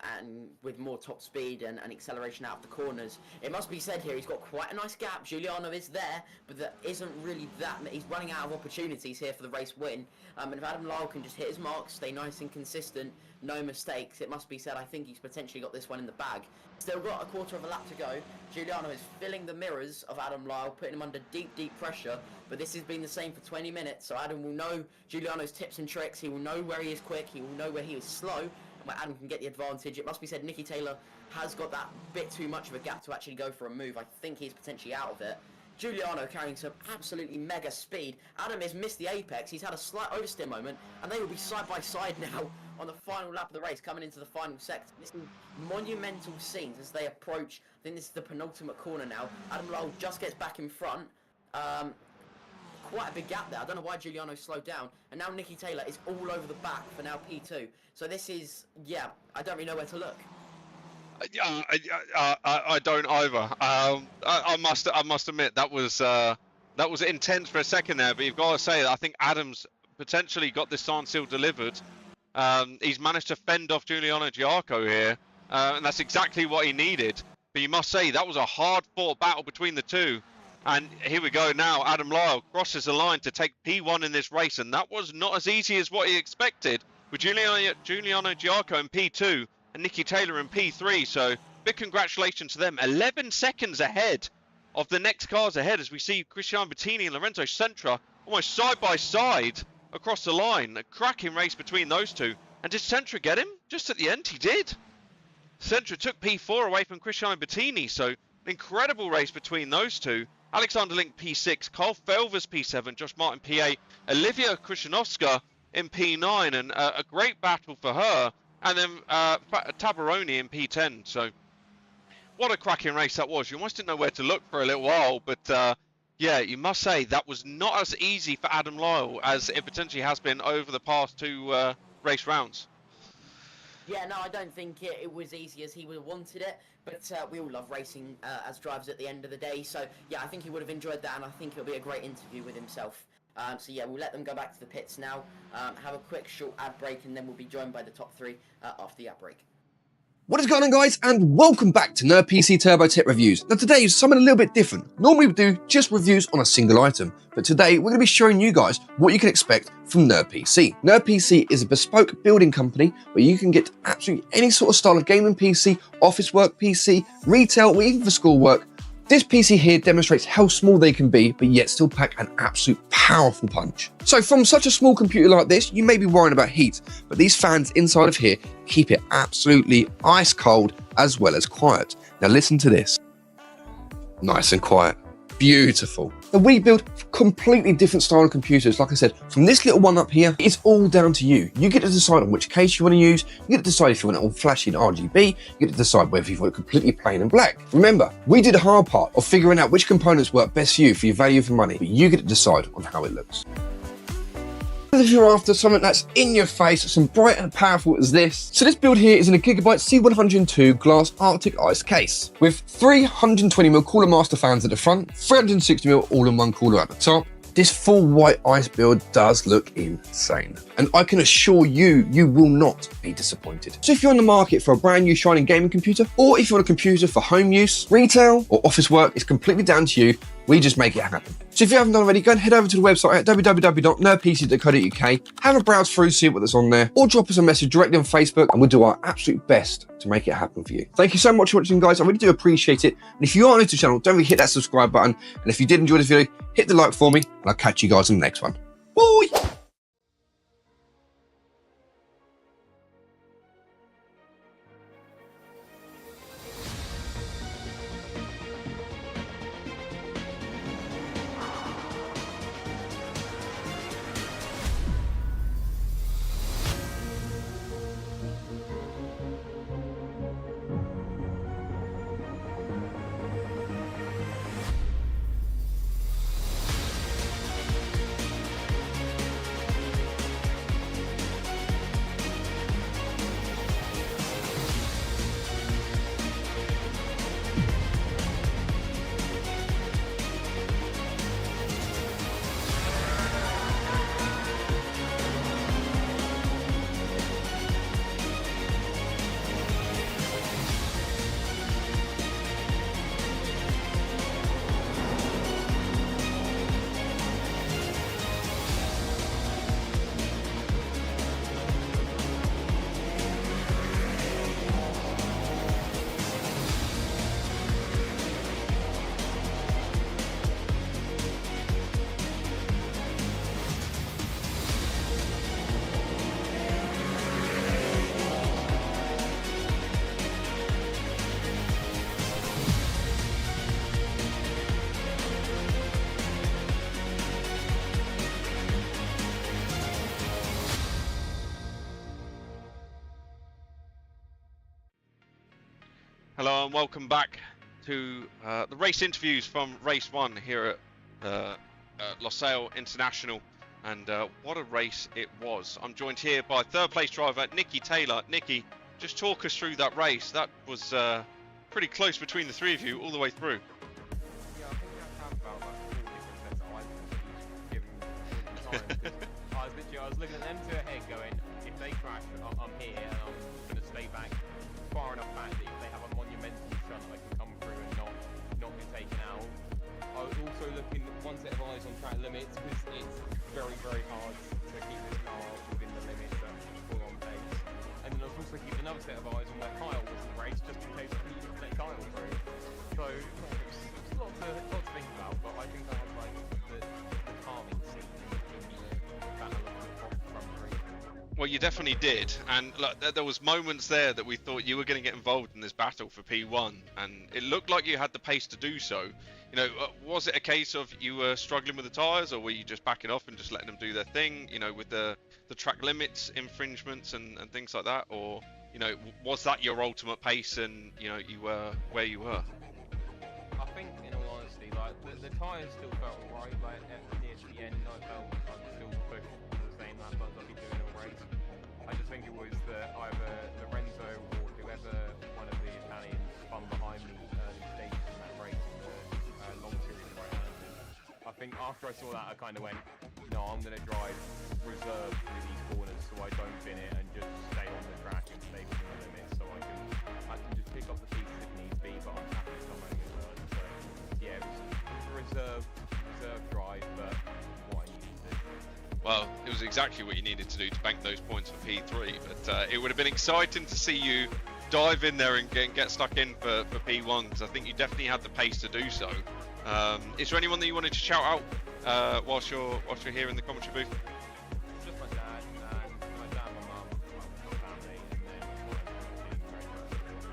Speaker 2: and with more top speed and acceleration out of the corners. It must be said here, he's got quite a nice gap. Giuliano is there, but there isn't really that. He's running out of opportunities here for the race win. And if Adam Lyle can just hit his marks, stay nice and consistent, no mistakes, it must be said, I think he's potentially got this one in the bag. Still got a quarter of a lap to go. Giuliano is filling the mirrors of Adam Lyle, putting him under deep pressure, but this has been the same for 20 minutes, so Adam will know Giuliano's tips and tricks, he will know where he is quick, he will know where he is slow, and where Adam can get the advantage. It must be said, Nicky Taylor has got that bit too much of a gap to actually go for a move. I think he's potentially out of it. Giuliano carrying some absolutely mega speed. Adam has missed the apex, he's had a slight oversteer moment, and they will be side by side now on the final lap of the race, coming into the final sector. This is monumental scenes as they approach. I think this is the penultimate corner now. Adam Lyle just gets back in front. Quite a big gap there. I don't know why Giuliano slowed down. And now Nicky Taylor is all over the back for now P2. So this is, yeah, I don't really know where to look.
Speaker 1: I don't either. I must admit that was intense for a second there, but you've got to say that I think Adam's potentially got this standstill delivered. He's managed to fend off Giuliano Giarco here, and that's exactly what he needed. But you must say that was a hard-fought battle between the two. And here we go now. Adam Lyle crosses the line to take P1 in this race, and that was not as easy as what he expected. With Giuliano Giarco in P2 and Nicky Taylor in P3, so big congratulations to them. 11 seconds ahead of the next cars ahead, as we see Cristiano Bettini and Lorenzo Sentra almost side by side across the line. A cracking race between those two. And did Sentra get him? Just at the end, he did. Sentra took P4 away from Cristiano Bettini, so an incredible race between those two. Alexander Link P6, Carl Felvers P7, Josh Martin P8, Olivia Krushanovska in P9, and a great battle for her. And then Tabaroni in P10. So what a cracking race that was. You almost didn't know where to look for a little while, but yeah, you must say that was not as easy for Adam Lyle as it potentially has been over the past two race rounds.
Speaker 2: Yeah, no, I don't think it was easy as he would have wanted it, but we all love racing as drivers at the end of the day, so yeah, I think he would have enjoyed that, and I think it'll be a great interview with himself. So yeah, we'll let them go back to the pits now, have a quick short ad break, and then we'll be joined by the top three after the ad break.
Speaker 5: What is going on, guys, and welcome back to Nerd PC Turbo Tech Reviews. Now today is something a little bit different. Normally we do just reviews on a single item, but today we're going to be showing you guys what you can expect from Nerd PC. Nerd PC is a bespoke building company where you can get absolutely any sort of style of gaming PC, office work PC, retail, or even for school work. This PC here demonstrates how small they can be, but yet still pack an absolute powerful punch. So from such a small computer like this, you may be worrying about heat, but these fans inside of here keep it absolutely ice cold as well as quiet. Now listen to this. Nice and quiet. Beautiful. Now we build completely different style of computers. Like I said, from this little one up here, it's all down to you. You get to decide on which case you want to use. You get to decide if you want it all flashy and RGB. You get to decide whether you want it completely plain and black. Remember, we did the hard part of figuring out which components work best for you for your value for money, but you get to decide on how it looks. If you're after something that's in your face, some bright and powerful as this. So this build here is in a Gigabyte C102 glass Arctic ice case with 320mm cooler master fans at the front, 360mm all-in-one cooler at the top. This full white ice build does look insane, and I can assure you, you will not be disappointed. So if you're on the market for a brand new shining gaming computer, or if you want a computer for home use, retail, or office work, it's completely down to you. We just make it happen. So if you haven't done already, go and head over to the website at www.nerdpc.co.uk, have a browse through, see what's on there, or drop us a message directly on Facebook, and we'll do our absolute best to make it happen for you. Thank you so much for watching, guys. I really do appreciate it. And if you are new to the channel, don't forget to hit that subscribe button. And if you did enjoy this video, hit the like for me, and I'll catch you guys in the next one. Bye!
Speaker 1: Hello and welcome back to the race interviews from race 1 here at Losail International, and what a race it was. I'm joined here by third place driver Nicky Taylor. Nicky, just talk us through that race. That was pretty close between the three of you all the way through.
Speaker 3: Yeah, I think I have about like 4 different sets of items given time. 'Cause I was looking at them two ahead going, if they crash, I'm here and I'm going to stay back far enough back that if they have a monumental shunt I can come through and not get taken out. I was also looking at one set of eyes on track limits because it's very, very hard to keep this car within the limits at full on pace. And then I was also keeping another set of eyes on where Kyle was in the race just in case I needed to let Kyle through. So it was lots to think about, but I think that was like the calming scene in the battle of the front three.
Speaker 1: Well, you definitely did, and look, there was moments there that we thought you were going to get involved in this battle for P1, and it looked like you had the pace to do so. You know, was it a case of you were struggling with the tyres, or were you just backing off and just letting them do their thing, you know, with the track limits, infringements and things like that? Or, you know, was that your ultimate pace and, you know, you were where you were?
Speaker 3: I think, in all honesty, like the tyres still felt alright. Like near the end, I felt I'd still push the same lap as I'd be doing all race. I just think it was that either Lorenzo or whoever one of the Italians spun behind me early stages in that race in the long series right-handed. I think after I saw that, I kind of went, no, I'm going to drive reserve through these corners so I don't bin it and just stay on the track and stay within the limits so I can just pick up the pieces if needs be, but I'm happy to come only third. So yeah, it was a reserve drive, but what I needed to do.
Speaker 1: Well, it was exactly what you needed to do to bank those points for P3, but it would have been exciting to see you dive in there and get stuck in for P1, because I think you definitely had the pace to do so. Is there anyone that you wanted to shout out whilst you're here in the commentary booth?
Speaker 3: Just my dad, my mum, my family, and then my team, so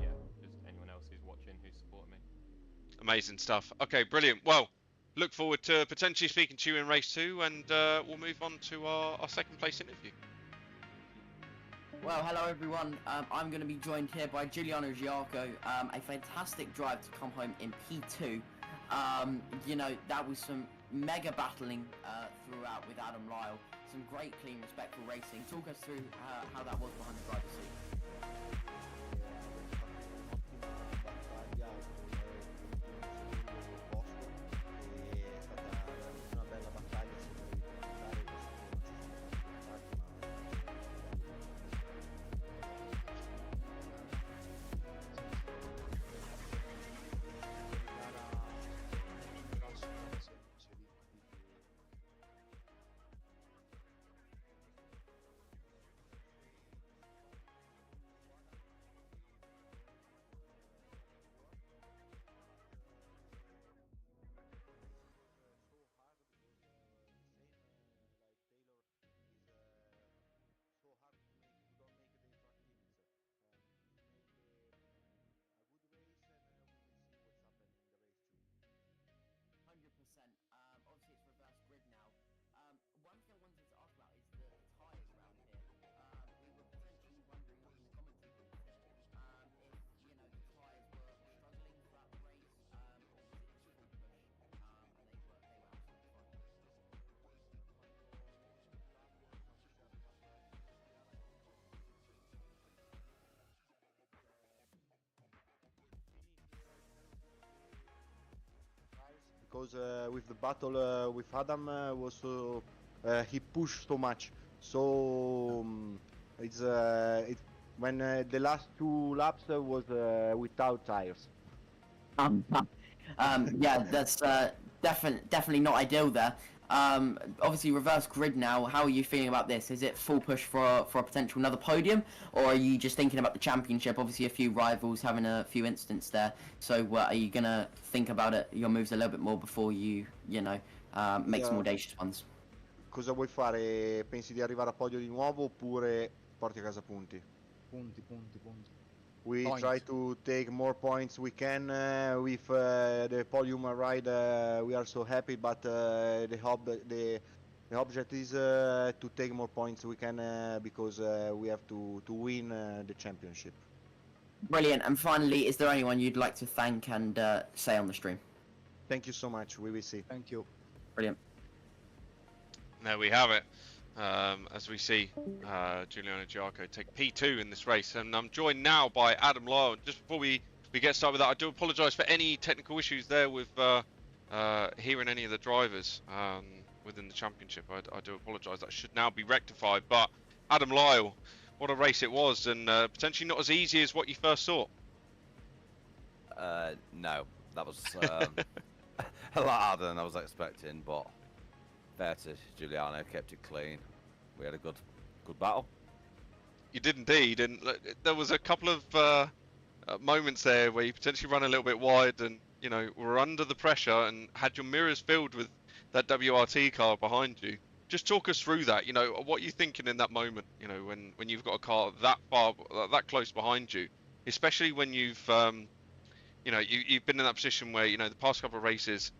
Speaker 3: yeah, just anyone else who's watching, who's supporting me.
Speaker 1: Amazing stuff. Okay, brilliant. Well, look forward to potentially speaking to you in race 2, and we'll move on to our second place interview.
Speaker 2: Well, hello everyone. I'm going to be joined here by Giuliano Giarco. A fantastic drive to come home in P2. You know, that was some mega battling throughout with Adam Lyle. Some great, clean, respectful racing. Talk us through how that was behind the driver's seat. Obviously it's reverse grid now. One thing I wanted to ask about is the tyres around here. We were potentially wondering up in the commentary booth here, if, you know, the tyres were struggling throughout the race, or was it just full push, and they were absolutely fine.
Speaker 6: Because with the battle with Adam he pushed so much, so when the last 2 laps was without tires.
Speaker 2: Yeah, that's definitely not ideal there. Obviously reverse grid now. How are you feeling about this? Is it full push for a potential another podium, or are you just thinking about the championship? Obviously a few rivals having a few incidents there. So are you gonna think about it, your moves a little bit more before you know, make some audacious ones?
Speaker 6: Cosa vuoi fare? Pensi di arrivare a podio di nuovo oppure porti a casa punti?
Speaker 7: Punti.
Speaker 6: We
Speaker 7: Points.
Speaker 6: try to take more points we can with the podium ride. We are so happy, but the object is to take more points we can because we have to win the championship.
Speaker 2: Brilliant. And finally, is there anyone you'd like to thank and say on the stream?
Speaker 6: Thank you so much. We will see.
Speaker 3: Thank you.
Speaker 2: Brilliant.
Speaker 1: There we have it. As we see Giuliano Giarco take P2 in this race, and I'm joined now by Adam Lyle. Just before we get started with that, I do apologise for any technical issues there with hearing any of the drivers within the championship. I do apologise. That should now be rectified. But Adam Lyle, what a race it was, and potentially not as easy as what you first thought.
Speaker 3: No, that was a lot harder than I was expecting, but fair to Giuliano, kept it clean. We had a good battle.
Speaker 1: You did indeed, and there was a couple of moments there where you potentially run a little bit wide, and you know were under the pressure and had your mirrors filled with that WRT car behind you. Just talk us through that. You know, what are you thinking in that moment? You know, when you've got a car that close behind you, especially when you've you know you've been in that position where you know the past couple of races.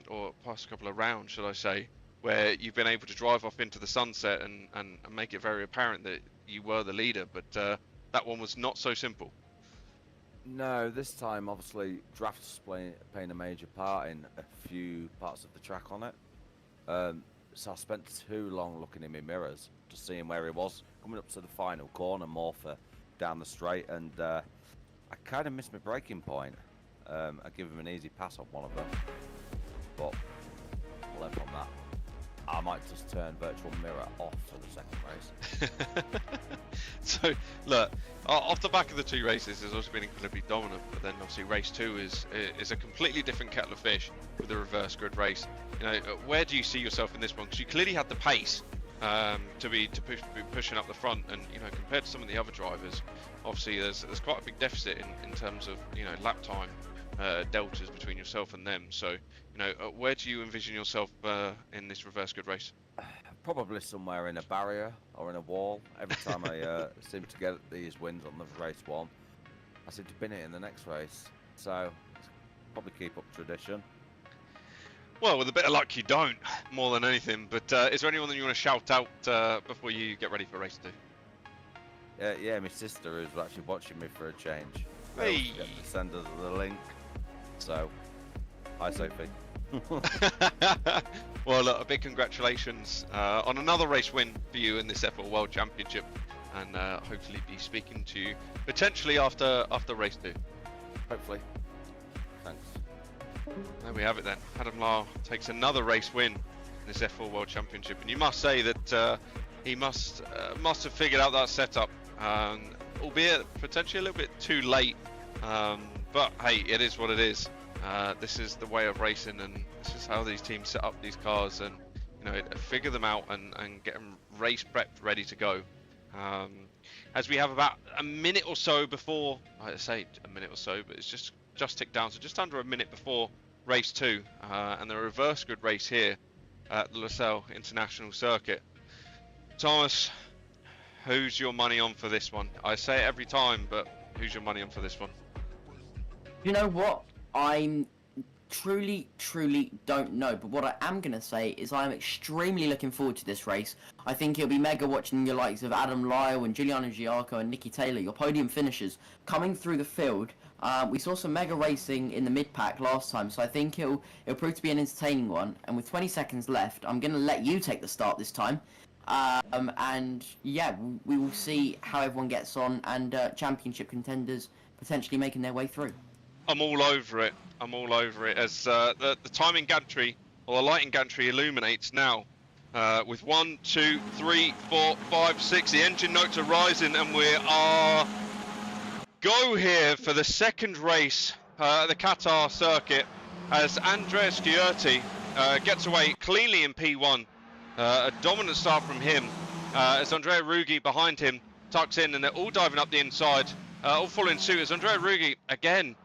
Speaker 1: Or past couple of rounds, should I say, where you've been able to drive off into the sunset and make it very apparent that you were the leader, but that one was not so simple.
Speaker 3: No, this time obviously draft was playing a major part in a few parts of the track on it. So I spent too long looking in my mirrors, just seeing where he was, coming up to the final corner more for down the straight, and I kind of missed my braking point. I give him an easy pass on one of them, but I'll learn from that. I might just turn virtual mirror off for the second race.
Speaker 1: So look, off the back of the two races, there's also been incredibly dominant, but then obviously race 2 is a completely different kettle of fish with a reverse grid race. You know, where do you see yourself in this one? Because you clearly had the pace to be pushing up the front, and you know compared to some of the other drivers, obviously there's quite a big deficit in terms of you know lap time deltas between yourself and them. So you know where do you envision yourself in this reverse grid race?
Speaker 3: Probably somewhere in a barrier or in a wall. Every time I seem to get these wins on the race 1, I seem to bin it in the next race. So probably keep up tradition.
Speaker 1: Well, with a bit of luck, you don't, more than anything. But is there anyone that you want to shout out before you get ready for race 2?
Speaker 3: Yeah, my sister is actually watching me for a change.
Speaker 1: Hey!
Speaker 3: Send us the link. So, hi Sophie.
Speaker 1: Well, look, a big congratulations on another race win for you in this F1 World Championship, and hopefully be speaking to you potentially after race 2.
Speaker 3: Hopefully. Thanks.
Speaker 1: There we have it then. Adam Lyle takes another race win in this F4 World Championship, and you must say that he must have figured out that setup, albeit potentially a little bit too late. But hey, it is what it is. This is the way of racing, and this is how these teams set up these cars, and you know figure them out and get them race prepped, ready to go. As we have about a minute or so before, I say a minute or so, but it's just ticked down, so just under a minute before race 2, and the reverse grid race here at the Losail International Circuit. Thomas, who's your money on for this one? I say it every time, but who's your money on for this one?
Speaker 2: You know what? I'm truly don't know, but what I am going to say is I'm extremely looking forward to this race. I think it'll be mega watching your likes of Adam Lyle and Giuliano Giarco and Nicky Taylor, your podium finishers, coming through the field. We saw some mega racing in the mid-pack last time, so I think it'll prove to be an entertaining one. And with 20 seconds left, I'm going to let you take the start this time. And yeah, we will see how everyone gets on, and championship contenders potentially making their way through.
Speaker 1: I'm all over it. I'm all over it as the timing gantry, or the lighting gantry, illuminates now with 1, 2, 3, 4, 5, 6. The engine notes are rising, and we are go here for the second race at the Qatar circuit as Andrea Sciurti gets away cleanly in P1. A dominant start from him as Andrea Ruggi behind him tucks in, and they're all diving up the inside, all following suit as Andrea Ruggi again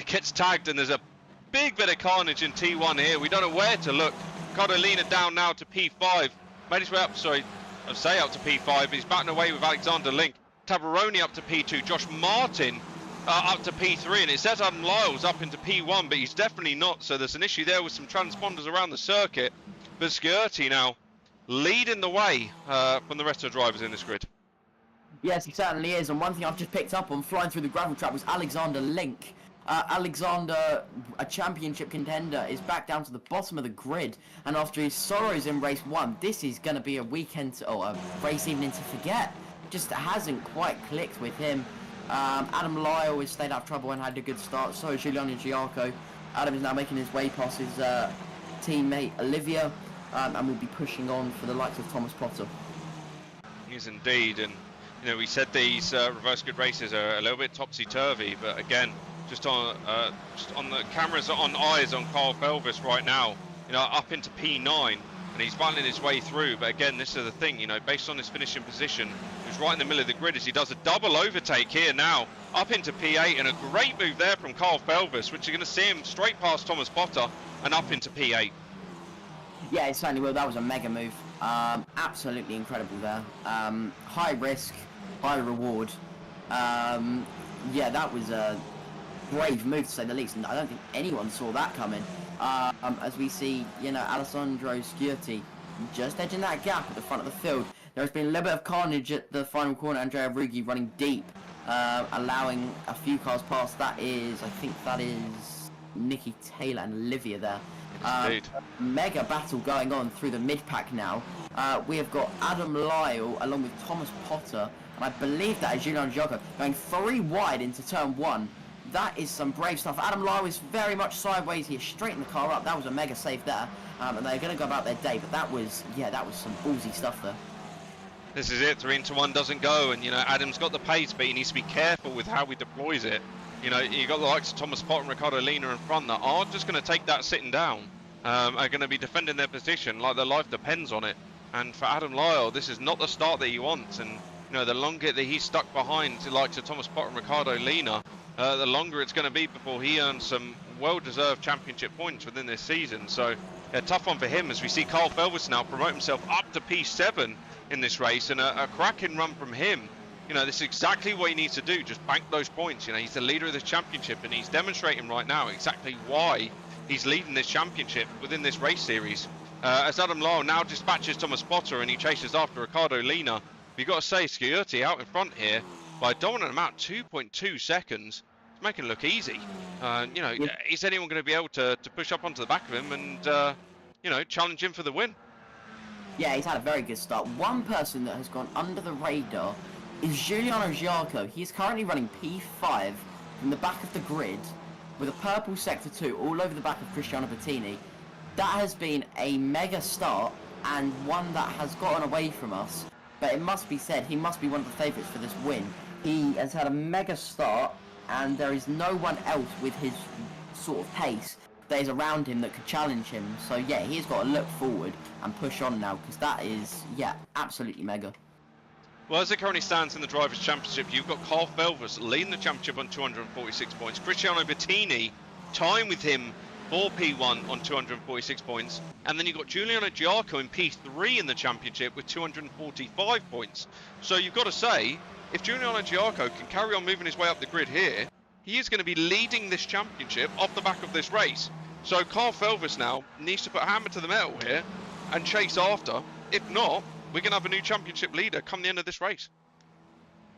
Speaker 1: gets tagged, and there's a big bit of carnage in T1 here. We don't know where to look. Carolina down now to P5. Made his way up, sorry, I say up to P5, but he's batting away with Alexander Link. Tabaroni up to P2. Josh Martin up to P3, and it says Adam Lyle's up into P1, but he's definitely not. So there's an issue there with some transponders around the circuit. But Sciurti now leading the way from the rest of the drivers in this grid.
Speaker 2: Yes, he certainly is. And one thing I've just picked up on flying through the gravel trap was Alexander Link. Alexander, a championship contender, is back down to the bottom of the grid. And after his sorrows in race 1, this is going to be a weekend or a race evening to forget. Just hasn't quite clicked with him. Adam Lyle has stayed out of trouble and had a good start. So is Giuliano Giaco. Adam is now making his way past his teammate Olivia, and will be pushing on for the likes of Thomas Potter.
Speaker 1: Yes, indeed. And you know, we said these reverse grid races are a little bit topsy-turvy, but again, just on the cameras on eyes on Carl Felvis right now, you know, up into P9, and he's battling his way through. But again, this is the thing, you know, based on his finishing position, he's right in the middle of the grid as he does a double overtake here now, up into P8, and a great move there from Carl Felvis, which you're going to see him straight past Thomas Potter and up into P8.
Speaker 2: Yeah, it certainly will. That was a mega move. Absolutely incredible there. High risk, high reward. Yeah, that was a brave move to say the least, and I don't think anyone saw that coming. As we see, you know, Alessandro Sciuti just edging that gap at the front of the field. There has been a little bit of carnage at the final corner. Andrea Ruggi running deep, allowing a few cars past. I think that is Nikki Taylor and Olivia there.
Speaker 1: Indeed.
Speaker 2: Mega battle going on through the mid-pack now. We have got Adam Lyle along with Thomas Potter, and I believe that is Giuliano Giaco going 3 wide into turn 1. That is some brave stuff. Adam Lyle is very much sideways. He has straightened the car up. That was a mega save there, and they're going to go about their day. But that was some ballsy stuff there.
Speaker 1: This is it. 3 into 1 doesn't go, and you know, Adam's got the pace, but he needs to be careful with how he deploys it. You know, you got the likes of Thomas Potter and Riccardo Lina in front that are just going to take that sitting down, are going to be defending their position like their life depends on it. And for Adam Lyle, this is not the start that he wants. And you know, the longer that he's stuck behind the likes of Thomas Potter and Riccardo Lina, the longer it's going to be before he earns some well-deserved championship points within this season. So a tough one for him as we see Carl Felvis now promote himself up to P7 in this race, and a cracking run from him. You know, this is exactly what he needs to do, just bank those points. You know, he's the leader of this championship, and he's demonstrating right now exactly why he's leading this championship within this race series. As Adam Lyle now dispatches Thomas Potter and he chases after Riccardo Lina. You've got to say, Sciuti out in front here by a dominant amount, 2.2 seconds. It's making it look easy. You know, is anyone going to be able to push up onto the back of him and, you know, challenge him for the win?
Speaker 2: Yeah, he's had a very good start. One person that has gone under the radar is Giuliano Giaco. He is currently running P5 from the back of the grid with a purple Sector 2 all over the back of Cristiano Bettini. That has been a mega start and one that has gotten away from us. But it must be said, he must be one of the favourites for this win. He has had a mega start and there is no one else with his sort of pace that is around him that could challenge him. So yeah, he's got to look forward and push on now, because that is, yeah, absolutely mega.
Speaker 1: Well, as it currently stands in the Drivers' Championship, you've got Carl Felvis leading the championship on 246 points. Cristiano Bettini tying with him for P1 on 246 points. And then you've got Giuliano Giaco in P3 in the championship with 245 points. So you've got to say, if Giuliano Giaco can carry on moving his way up the grid here, he is going to be leading this championship off the back of this race. So Carl Felvis now needs to put a hammer to the metal here and chase after. If not, we're going to have a new championship leader come the end of this race.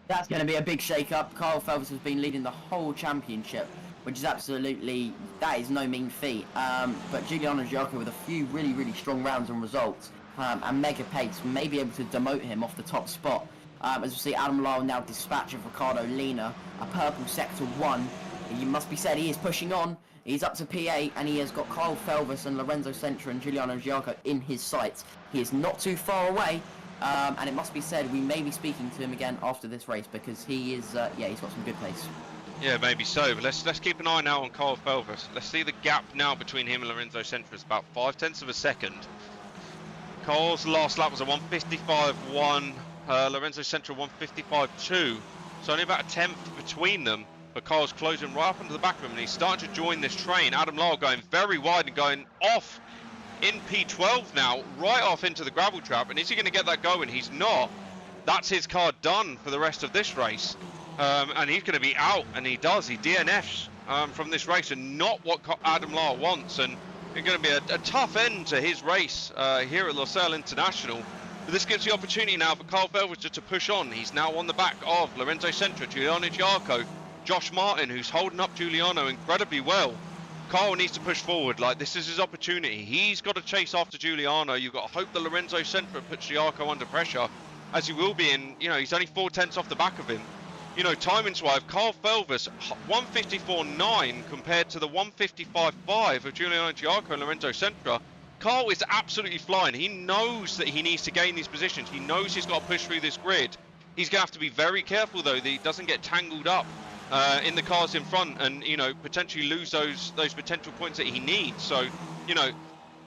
Speaker 2: That's going to be a big shake-up. Carl Felvis has been leading the whole championship, which is absolutely, that is no mean feat. But Giuliano Giaco with a few really, really strong rounds and results and mega pace may be able to demote him off the top spot. As we see Adam Lyle now dispatch of Riccardo Lina, a purple Sector 1. It must be said he is pushing on. He's up to P8 and he has got Carl Felvis and Lorenzo Sentra and Giuliano Giaco in his sights. He is not too far away, and it must be said we may be speaking to him again after this race, because he is, yeah, he's got some good pace.
Speaker 1: Yeah, maybe so, but let's keep an eye now on Carl Felvis. Let's see the gap now between him and Lorenzo Sentra is about 0.5 of a second. Carl's last lap was a 155.1, Lorenzo Sentra 155.2, so only about a tenth between them. But Carl's closing right up into the back of him, and he's starting to join this train. Adam Lyle going very wide and going off in P12 now, right off into the gravel trap. And is he going to get that going? He's not. That's his car done for the rest of this race. And he's going to be out, and he does. He DNFs from this race, and not what Adam Lyle wants. And it's going to be a tough end to his race here at Losail International. But this gives the opportunity now for Carl Felvers just to push on. He's now on the back of Lorenzo Sentra, Giuliano Giarco, Josh Martin, who's holding up Giuliano incredibly well. Carl needs to push forward. Like, this is his opportunity. He's got to chase after Giuliano. You've got to hope that Lorenzo Sentra puts Giarco under pressure, as he will be in, you know, he's only 4/10 off the back of him. You know, timings-wise, Carl Felvers, 154.9 compared to the 155.5 of Giuliano Giarco and Lorenzo Sentra. Carl is absolutely flying. He knows that he needs to gain these positions. He knows he's got to push through this grid. He's going to have to be very careful, though, that he doesn't get tangled up in the cars in front and, you know, potentially lose those potential points that he needs. So, you know,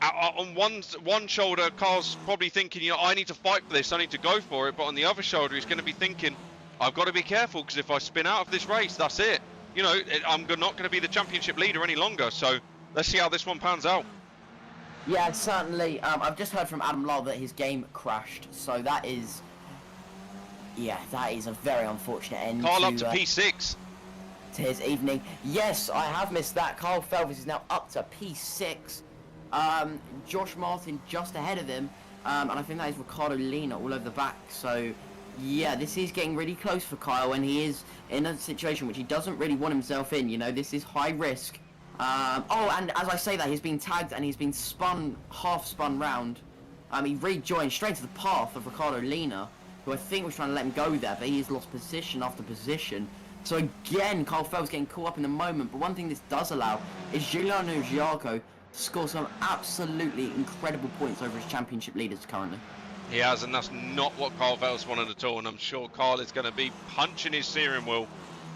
Speaker 1: on one shoulder, Carl's probably thinking, you know, I need to fight for this, I need to go for it. But on the other shoulder, he's going to be thinking, I've got to be careful, because if I spin out of this race, that's it. You know, I'm not going to be the championship leader any longer. So let's see how this one pans out.
Speaker 2: Yeah, certainly. I've just heard from Adam Lyle that his game crashed, so that is, yeah, that is a very unfortunate end.
Speaker 1: Carl up to P6.
Speaker 2: To his evening. Yes, I have missed that. Carl Felvers is now up to P6. Josh Martin just ahead of him, and I think that is Ricardo Lina all over the back. So, yeah, this is getting really close for Kyle, and he is in a situation which he doesn't really want himself in. You know, this is high risk. Oh, and as I say that, he's been tagged and he's been half spun round. He rejoined straight to the path of Ricardo Lina, who I think was trying to let him go there, but he's lost position after position. So again, Carl Felvers getting caught up in the moment. But one thing this does allow is Giuliano Giarco to score some absolutely incredible points over his championship leaders currently.
Speaker 1: He has, and that's not what Carl Felvers wanted at all. And I'm sure Carl is going to be punching his steering wheel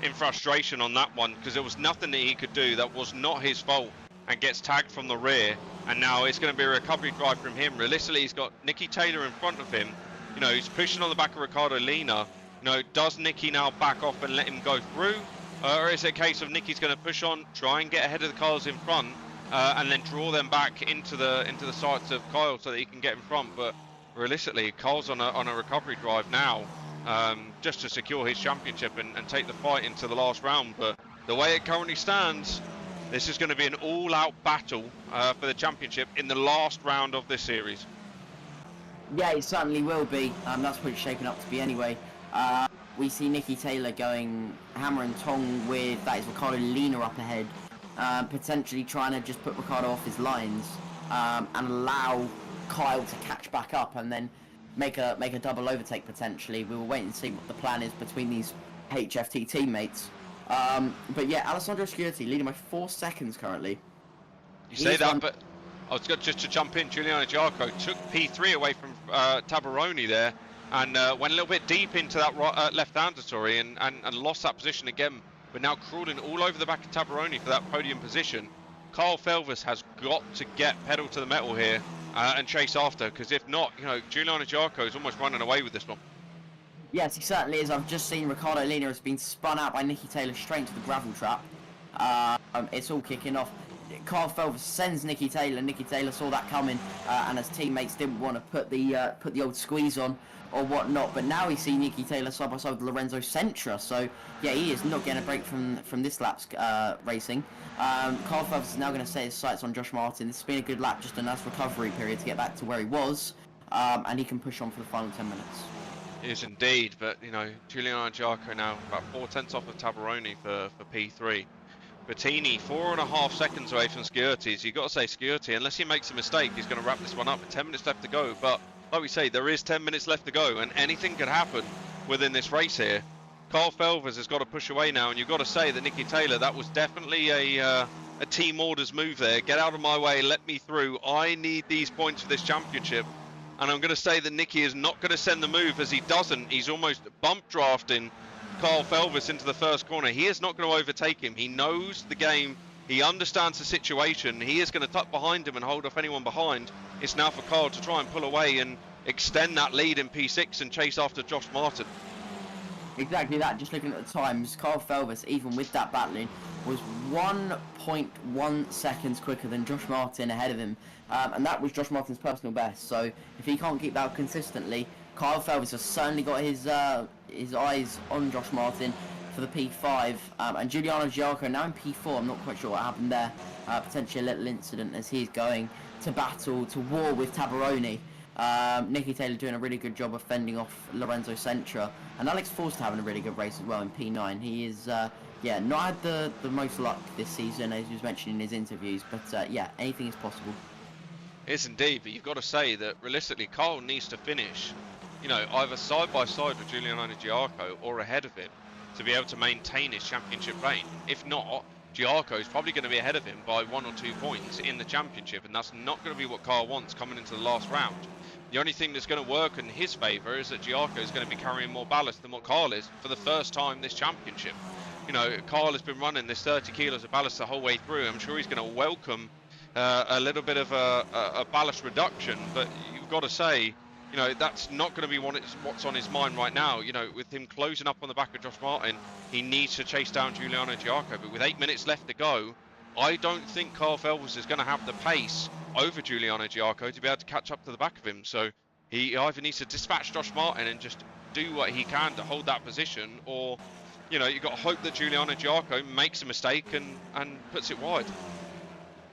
Speaker 1: in frustration on that one, because there was nothing that he could do. That was not his fault, and gets tagged from the rear. And now it's going to be a recovery drive from him. Realistically, he's got Nicky Taylor in front of him. You know, he's pushing on the back of Ricardo Lina. You know, does Nicky now back off and let him go through, or is it a case of Nicky's going to push on, try and get ahead of the cars in front, and then draw them back into the sights of Kyle so that he can get in front? But realistically, Kyle's on a recovery drive now, just to secure his championship and take the fight into the last round. But the way it currently stands, this is going to be an all-out battle for the championship in the last round of this series.
Speaker 2: Yeah, it certainly will be. That's what it's shaping up to be anyway. We see Nicky Taylor going hammer and tong with, that is Ricardo Lina up ahead, potentially trying to just put Ricardo off his lines, and allow Kyle to catch back up and then make a double overtake potentially. We will wait and see what the plan is between these HFT teammates. But yeah, Alessandro Sciurti leading by 4 seconds currently.
Speaker 1: You say that, but I was good just to jump in. Giuliano Giarco took P3 away from Tabaroni there, and went a little bit deep into that left-hander, sorry, and lost that position again. But now crawling all over the back of Tabaroni for that podium position. Carl Felvers has got to get pedal to the metal here and chase after, because if not, you know, Giuliano Giarco is almost running away with this one.
Speaker 2: Yes, he certainly is. I've just seen Ricardo Lina has been spun out by Nicky Taylor straight into the gravel trap. It's all kicking off. Carl Felvers sends Nicky Taylor. Nicky Taylor saw that coming, and his teammates didn't want to put the old squeeze on or whatnot. But now we see Nicky Taylor side by side with Lorenzo Sentra. So yeah, he is not getting a break from this lap's racing. Carl Felvers is now going to set his sights on Josh Martin. This has been a good lap, just a nice recovery period to get back to where he was, and he can push on for the final 10 minutes.
Speaker 1: It is indeed, but you know, Giuliano Giarco now about 4/10 off of Tabaroni for P3. Bettini 4.5 seconds away from Sciurti. So you've got to say Sciurti, unless he makes a mistake, he's going to wrap this one up with 10 minutes left to go. But like we say, there is 10 minutes left to go, and anything could happen within this race here. Carl Felvers has got to push away now, and you've got to say that Nicky Taylor, that was definitely a team orders move there. Get out of my way, let me through. I need these points for this championship. And I'm going to say that Nicky is not going to send the move, as he doesn't. He's almost bump drafting Carl Felvers into the first corner. He is not going to overtake him. He knows the game. He understands the situation. He is going to tuck behind him and hold off anyone behind. It's now for Carl to try and pull away and extend that lead in P6 and chase after Josh Martin.
Speaker 2: Exactly that. Just looking at the times, Carl Felvers, even with that battling, was 1.1 seconds quicker than Josh Martin ahead of him. And that was Josh Martin's personal best. So if he can't keep that consistently, Carl Felvers has certainly got his eyes on Josh Martin for the P5. And Giuliano Giarco now in P4. I'm not quite sure what happened there. Potentially a little incident as he's going to battle, to war with Tabaroni. Nicky Taylor doing a really good job of fending off Lorenzo Sentra, and Alex Forster having a really good race as well in P9. He is, yeah, not had the most luck this season, as he was mentioning in his interviews, but yeah, anything is possible.
Speaker 1: It's indeed, but you've got to say that realistically, Kyle needs to finish, you know, either side by side with Giuliano Giarco or ahead of him to be able to maintain his championship reign. If not, Giarco is probably going to be ahead of him by 1 or 2 points in the championship, and that's not going to be what Kyle wants coming into the last round. The only thing that's going to work in his favour is that Giarco is going to be carrying more ballast than what Kyle is for the first time this championship. You know, Kyle has been running this 30 kilos of ballast the whole way through. I'm sure he's going to welcome a little bit of a ballast reduction, but you've got to say, you know, that's not going to be what's on his mind right now. You know, with him closing up on the back of Josh Martin, he needs to chase down Giuliano Giarco, but with 8 minutes left to go, I don't think Kyle Felvers is going to have the pace over Giuliano Giarco to be able to catch up to the back of him. So he either needs to dispatch Josh Martin and just do what he can to hold that position, or, you know, you've got to hope that Giuliano Giarco makes a mistake and puts it wide.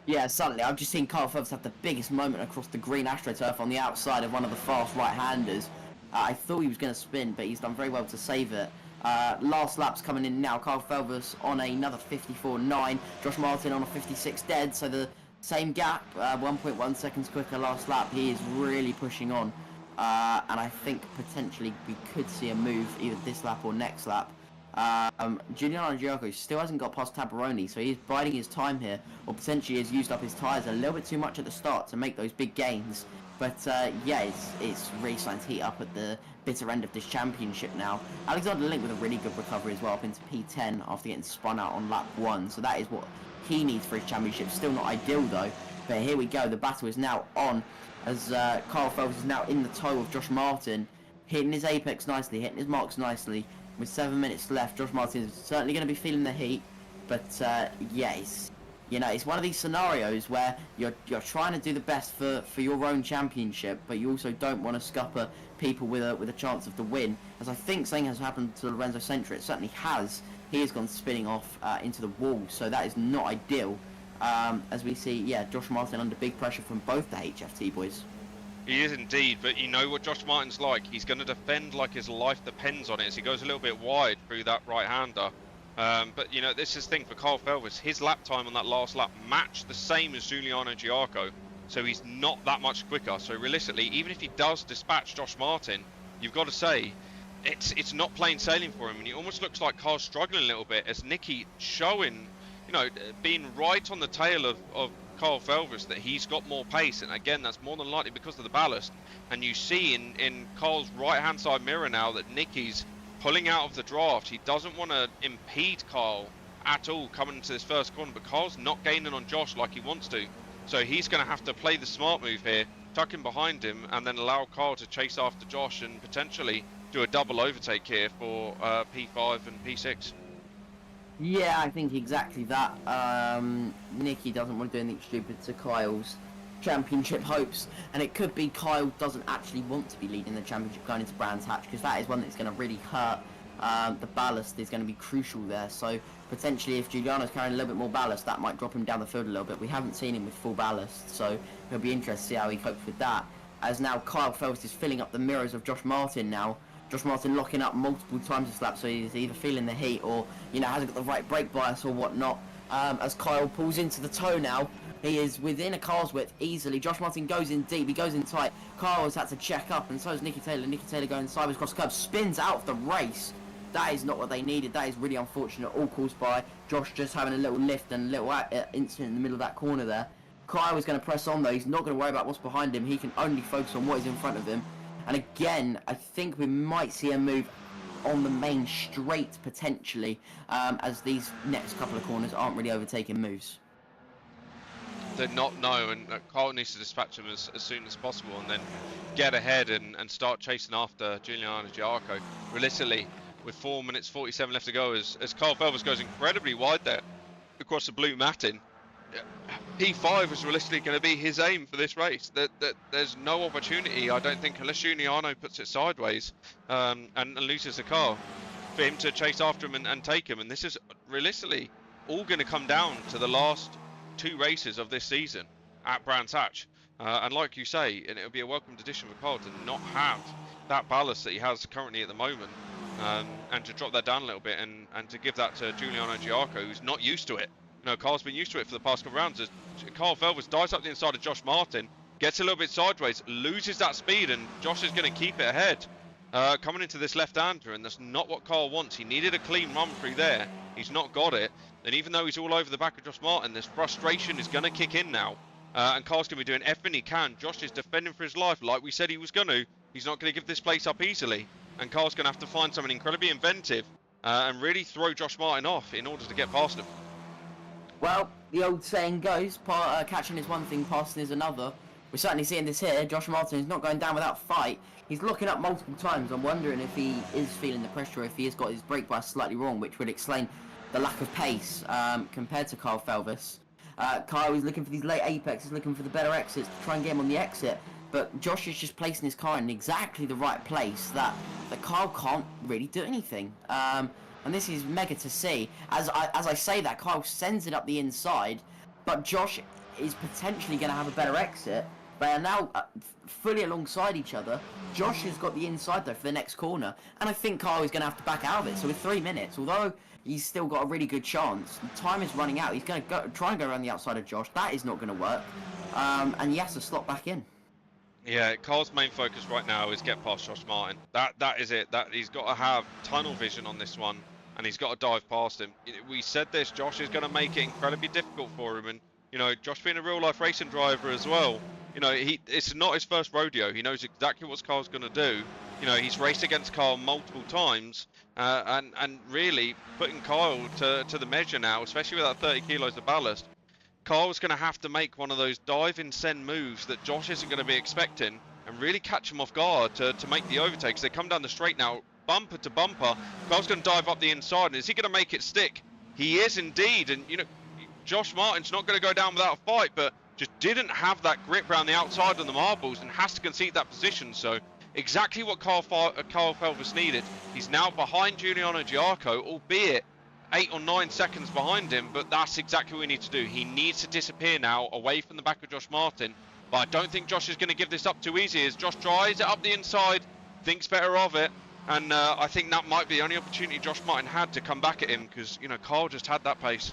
Speaker 2: Yeah, suddenly I've just seen Kyle Felvers have the biggest moment across the green AstroTurf on the outside of one of the fast right-handers. I thought he was going to spin, but he's done very well to save it. Last lap's coming in now. Kyle Felvers on another 54.9. Josh Martin on a 56 dead, so the same gap, 1.1 seconds quicker last lap. He is really pushing on, and I think potentially we could see a move either this lap or next lap. Giuliano Giarco still hasn't got past Tabaroni, so he's biding his time here, or potentially has used up his tyres a little bit too much at the start to make those big gains. But yeah, it's really starting to heat up at the bitter end of this championship now. Alexander Link with a really good recovery as well, up into P10 after getting spun out on lap 1, so that is what he needs for his championship. Still not ideal though, but here we go. The battle is now on as Kyle Felvers is now in the tow of Josh Martin, hitting his apex nicely, hitting his marks nicely. With 7 minutes left, Josh Martin is certainly going to be feeling the heat, but yeah, it's one of these scenarios where you're trying to do the best for your own championship, but you also don't want to scupper people with a chance of the win. As I think something has happened to Lorenzo Sentra, it certainly has. He has gone spinning off into the wall, so that is not ideal. As we see, yeah, Josh Martin under big pressure from both the HFT boys.
Speaker 1: He is indeed, but you know what Josh Martin's like. He's going to defend like his life depends on it as he goes a little bit wide through that right-hander. But, you know, this is the thing for Kyle Felvers. His lap time on that last lap matched the same as Giuliano Giarco, so he's not that much quicker. So realistically, even if he does dispatch Josh Martin, you've got to say, it's not plain sailing for him. And it almost looks like Kyle's struggling a little bit as Nicky showing, you know, being right on the tail of Kyle Felvers that he's got more pace, and again that's more than likely because of the ballast. And you see in Kyle's right hand side mirror now that Nicky's pulling out of the draft. He doesn't want to impede Kyle at all coming into this first corner, but Kyle's not gaining on Josh like he wants to, so he's going to have to play the smart move here, tuck him behind him and then allow Kyle to chase after Josh and potentially do a double overtake here for P5 and P6.
Speaker 2: Yeah, I think exactly that. Nicky doesn't want to do anything stupid to Kyle's championship hopes, and it could be Kyle doesn't actually want to be leading the championship going into Brands Hatch, because that is one that's going to really hurt. The ballast is going to be crucial there, so potentially if Giuliano's carrying a little bit more ballast, that might drop him down the field a little bit. We haven't seen him with full ballast, so it'll be interesting to see how he copes with that. As now Kyle Felvers is filling up the mirrors of Josh Martin now. Josh Martin locking up multiple times this lap, so he's either feeling the heat or, you know, hasn't got the right brake bias or whatnot. As Kyle pulls into the toe now, he is within a car's width easily. Josh Martin goes in deep, he goes in tight. Kyle has had to check up, and so is Nicky Taylor. Nicky Taylor going sideways across the curb, spins out of the race. That is not what they needed. That is really unfortunate, all caused by Josh just having a little lift and a little incident in the middle of that corner there. Kyle is going to press on though. He's not going to worry about what's behind him. He can only focus on what is in front of him. And again, I think we might see a move on the main straight potentially, as these next couple of corners aren't really overtaking moves.
Speaker 1: They're not, no, and Kyle needs to dispatch him as soon as possible and then get ahead and start chasing after Giuliano Giarco. Realistically, with 4 minutes 47 left to go, as Kyle Felvers goes incredibly wide there across the blue matting, P5 is realistically going to be his aim for this race. There's no opportunity, I don't think, unless Giuliano puts it sideways and loses the car, for him to chase after him and take him. And this is realistically all going to come down to the last 2 races of this season at Brands Hatch. And like you say, and it'll be a welcomed addition for Kyle to not have that ballast that he has currently at the moment, and to drop that down a little bit, and to give that to Giuliano Giacco, who's not used to it. You know, Carl's been used to it for the past couple of rounds. As Kyle Felvers dives up the inside of Josh Martin, gets a little bit sideways, loses that speed, and Josh is going to keep it ahead. Coming into this left-hander, and that's not what Kyle wants. He needed a clean run through there. He's not got it. And even though he's all over the back of Josh Martin, this frustration is going to kick in now. And Carl's going to be doing everything he can. Josh is defending for his life like we said he was going to. He's not going to give this place up easily. And Carl's going to have to find something incredibly inventive and really throw Josh Martin off in order to get past him.
Speaker 2: Well, the old saying goes, catching is one thing, passing is another. We're certainly seeing this here. Josh Martin is not going down without fight. He's looking up multiple times. I'm wondering if he is feeling the pressure, or if he has got his brake bias slightly wrong, which would explain the lack of pace compared to Kyle Felvers. Kyle is looking for these late apexes, looking for the better exits to try and get him on the exit. But Josh is just placing his car in exactly the right place that Kyle can't really do anything. And this is mega to see. As I say that, Kyle sends it up the inside, but Josh is potentially going to have a better exit. They are now fully alongside each other. Josh has got the inside though for the next corner, and I think Kyle is going to have to back out of it. So with 3 minutes, although he's still got a really good chance, time is running out. He's going to try and go around the outside of Josh. That is not going to work, and he has to slot back in.
Speaker 1: Yeah, Carl's main focus right now is get past Josh Martin. That is it. That he's got to have tunnel vision on this one, and he's got to dive past him. We said this. Josh is going to make it incredibly difficult for him, and you know, Josh being a real life racing driver as well. You know, it's not his first rodeo. He knows exactly what Carl's going to do. You know, he's raced against Kyle multiple times, and really putting Kyle to the measure now, especially with that 30 kilos of ballast. Kyle's going to have to make one of those dive and send moves that Josh isn't going to be expecting, and really catch him off guard to make the overtakes. They come down the straight now, bumper to bumper. Kyle's going to dive up the inside, and is he going to make it stick? He is indeed, and you know, Josh Martin's not going to go down without a fight, but just didn't have that grip around the outside on the marbles and has to concede that position. So exactly what Kyle Felvers needed. He's now behind Giuliano Giacco, albeit 8 or 9 seconds behind him, but that's exactly what we need to do. He needs to disappear now away from the back of Josh Martin, but I don't think Josh is going to give this up too easy as Josh tries it up the inside, thinks better of it, and I think that might be the only opportunity Josh Martin had to come back at him, because you know, Kyle just had that pace.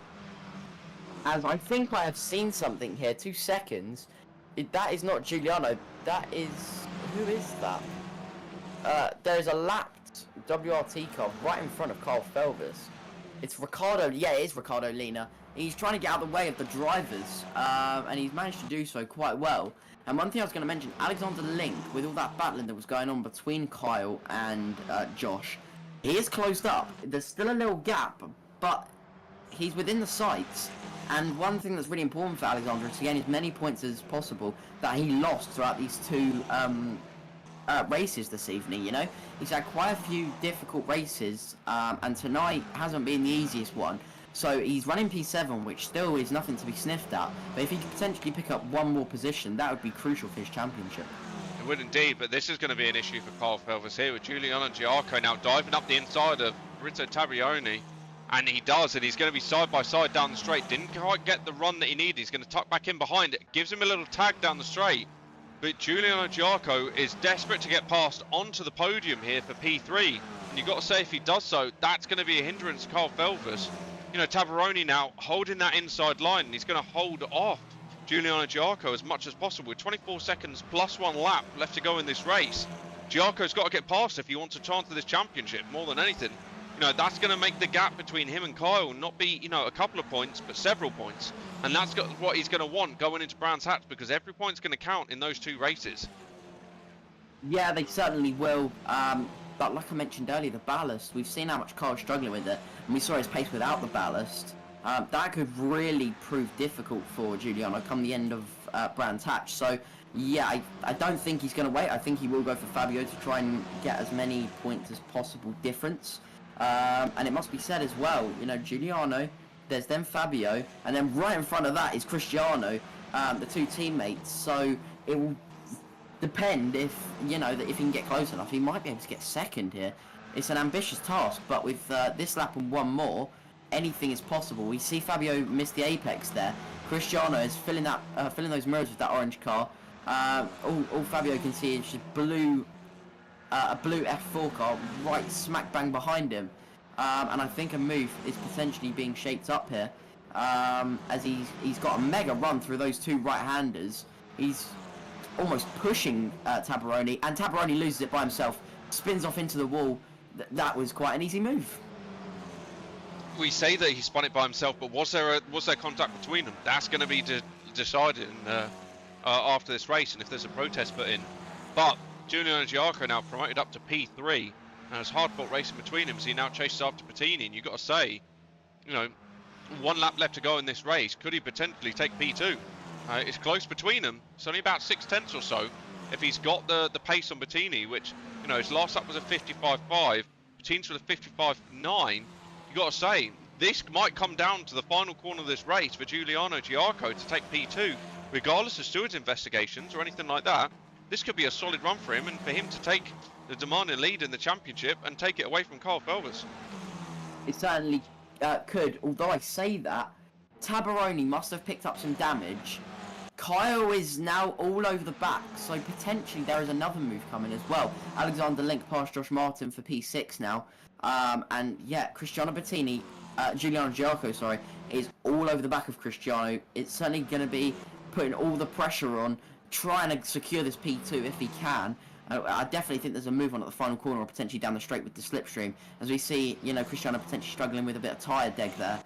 Speaker 2: As I think I have seen something here, 2 seconds. That is not Giuliano. That is... who is that? There's a lapped WRT car right in front of Kyle Felvers. It's Ricardo. Yeah, it is Ricardo Lina. He's trying to get out of the way of the drivers, and he's managed to do so quite well. And one thing I was going to mention, Alexander Link, with all that battling that was going on between Kyle and Josh, he is closed up. There's still a little gap, but he's within the sights. And one thing that's really important for Alexander is to gain as many points as possible that he lost throughout these 2 races this evening, you know? He's had quite a few difficult races, and tonight hasn't been the easiest one. So he's running P7, which still is nothing to be sniffed at. But if he could potentially pick up 1 more position, that would be crucial for his championship.
Speaker 1: It would indeed, but this is going to be an issue for Kyle Felvers here with Giuliano Giacco now diving up the inside of Rizzo Tabrioni. And he does, and he's going to be side by side down the straight. Didn't quite get the run that he needed. He's going to tuck back in behind it. Gives him a little tag down the straight. But Giuliano Giacco is desperate to get past onto the podium here for P3. And you've got to say, if he does so, that's going to be a hindrance to Kyle Felvers. You know, Tabaroni now holding that inside line, and he's going to hold off Giuliano Giacco as much as possible. With 24 seconds plus 1 lap left to go in this race, Giacco's got to get past if he wants a chance of this championship more than anything. You know, that's going to make the gap between him and Kyle not be, you know, a couple of points, but several points. And that's what he's going to want going into Brands Hatch, because every point's going to count in those 2 races.
Speaker 2: Yeah, they certainly will. But like I mentioned earlier, the ballast, we've seen how much Kyle's struggling with it, and we saw his pace without the ballast. That could really prove difficult for Giuliano come the end of Brands Hatch. So, yeah, I don't think he's going to wait. I think he will go for Fabio to try and get as many points as possible difference. And it must be said as well, you know, Giuliano, there's then Fabio, and then right in front of that is Cristiano, the 2 teammates. So it will depend if, you know, that if he can get close enough, he might be able to get second here. It's an ambitious task, but with this lap and 1 more, anything is possible. We see Fabio miss the apex there. Cristiano is filling those mirrors with that orange car. All Fabio can see is just a blue F4 car right smack bang behind him, and I think a move is potentially being shaped up here, as he's got a mega run through those two right-handers. He's almost pushing Tabaroni, and Tabaroni loses it by himself, spins off into the wall. That was quite an easy move.
Speaker 1: We say that he spun it by himself, but was there contact between them? That's going to be decided after this race, and if there's a protest put in. But Giuliano Giarco now promoted up to P3, and there's hard-fought racing between him as he now chases after Bettini. And you've got to say, you know, 1 lap left to go in this race. Could he potentially take P2? It's close between them. It's only about 6/10 or so. If he's got the pace on Bettini, which, you know, his last lap was a 55.5, Bettini's with a 55.9. You got to say, this might come down to the final corner of this race for Giuliano Giarco to take P2, regardless of stewards' investigations or anything like that. This could be a solid run for him, and for him to take the demanded lead in the championship and take it away from Carl Felvers.
Speaker 2: It certainly could, although I say that, Tabaroni must have picked up some damage. Kyle is now all over the back, so potentially there is another move coming as well. Alexander Link past Josh Martin for P6 now. And yeah, Cristiano Bettini, Giuliano Giarco, sorry, is all over the back of Cristiano. It's certainly going to be putting all the pressure on, trying to secure this P2 if he can. I definitely think there's a move on at the final corner, or potentially down the straight with the slipstream, as we see, you know, Cristiano potentially struggling with a bit of tyre deg there.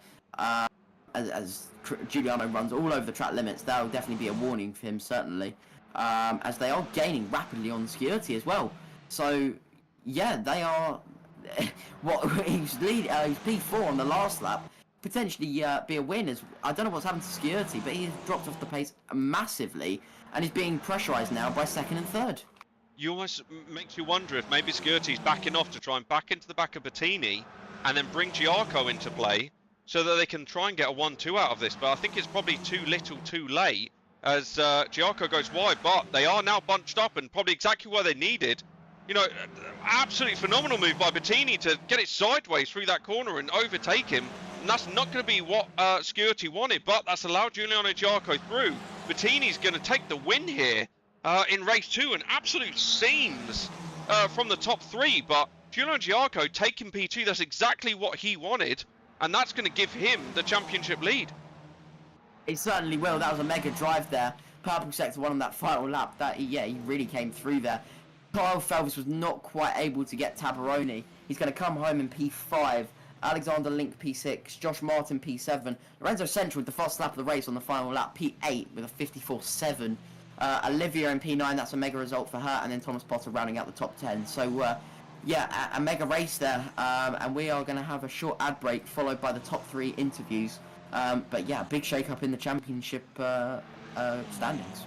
Speaker 2: As Giuliano runs all over the track limits, that'll definitely be a warning for him, certainly. As they are gaining rapidly on security as well. So, yeah, they are... he's P4 on the last lap. Potentially be a win. As I don't know what's happened to security, but he's dropped off the pace massively, and he's being pressurised now by second and third.
Speaker 1: You almost makes you wonder if maybe security's backing off to try and back into the back of Bettini and then bring Giarco into play so that they can try and get a 1-2 out of this. But I think it's probably too little too late as Giarco goes wide, but they are now bunched up and probably exactly where they needed. You know, absolutely phenomenal move by Bettini to get it sideways through that corner and overtake him. And that's not going to be what security wanted, but that's allowed Giuliano Giarco through. Bettini's going to take the win here in race 2, and absolute seams from the top 3. But Giuliano Giarco taking P2, that's exactly what he wanted, and that's going to give him the championship lead.
Speaker 2: It certainly will. That was a mega drive there. Purple sector won on that final lap. He really came through there. Kyle Felvers was not quite able to get Tabaroni. He's going to come home in P5. Alexander Link P6, Josh Martin P7, Lorenzo Central with the fastest lap of the race on the final lap, P8 with a 54.7. Olivia in P9, that's a mega result for her, and then Thomas Potter rounding out the top 10. So, yeah, a mega race there, and we are going to have a short ad break followed by the top 3 interviews. But yeah, big shake-up in the championship standings.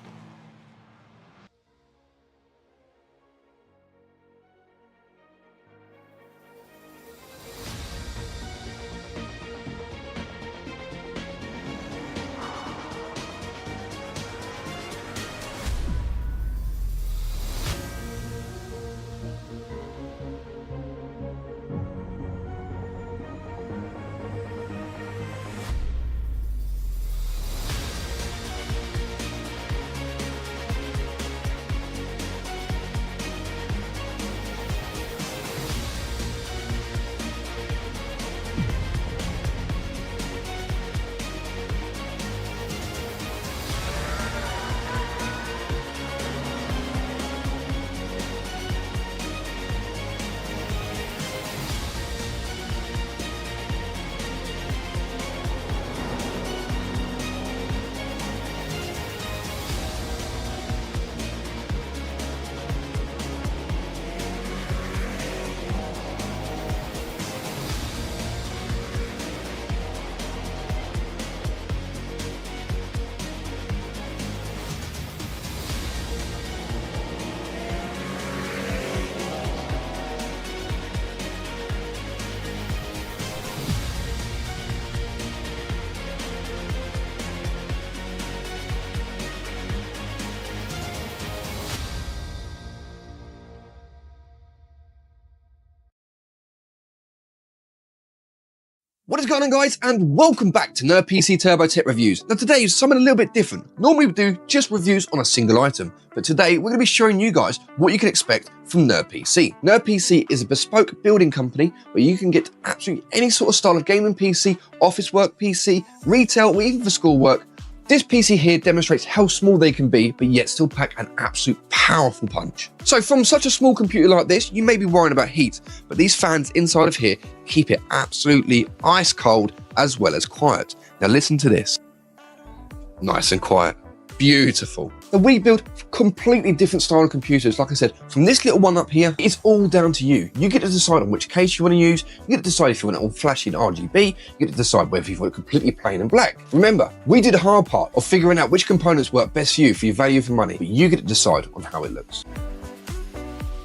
Speaker 5: What is going on, guys, and welcome back to NerdPC Turbo Tech Reviews. Now today is something a little bit different. Normally we do just reviews on a single item, but today we're going to be showing you guys what you can expect from NerdPC. NerdPC is a bespoke building company where you can get absolutely any sort of style of gaming PC, office work PC, retail, or even for school work. This PC here demonstrates how small they can be, but yet still pack an absolute powerful punch. So from such a small computer like this, you may be worrying about heat, but these fans inside of here keep it absolutely ice cold as well as quiet. Now listen to this. Nice and quiet. Beautiful. Now we build completely different style of computers. Like I said, from this little one up here, it's all down to you. You get to decide on which case you want to use. You get to decide if you want it all flashy and RGB. You get to decide whether you want it completely plain and black. Remember, we did the hard part of figuring out which components work best for you for your value for money, but you get to decide on how it looks.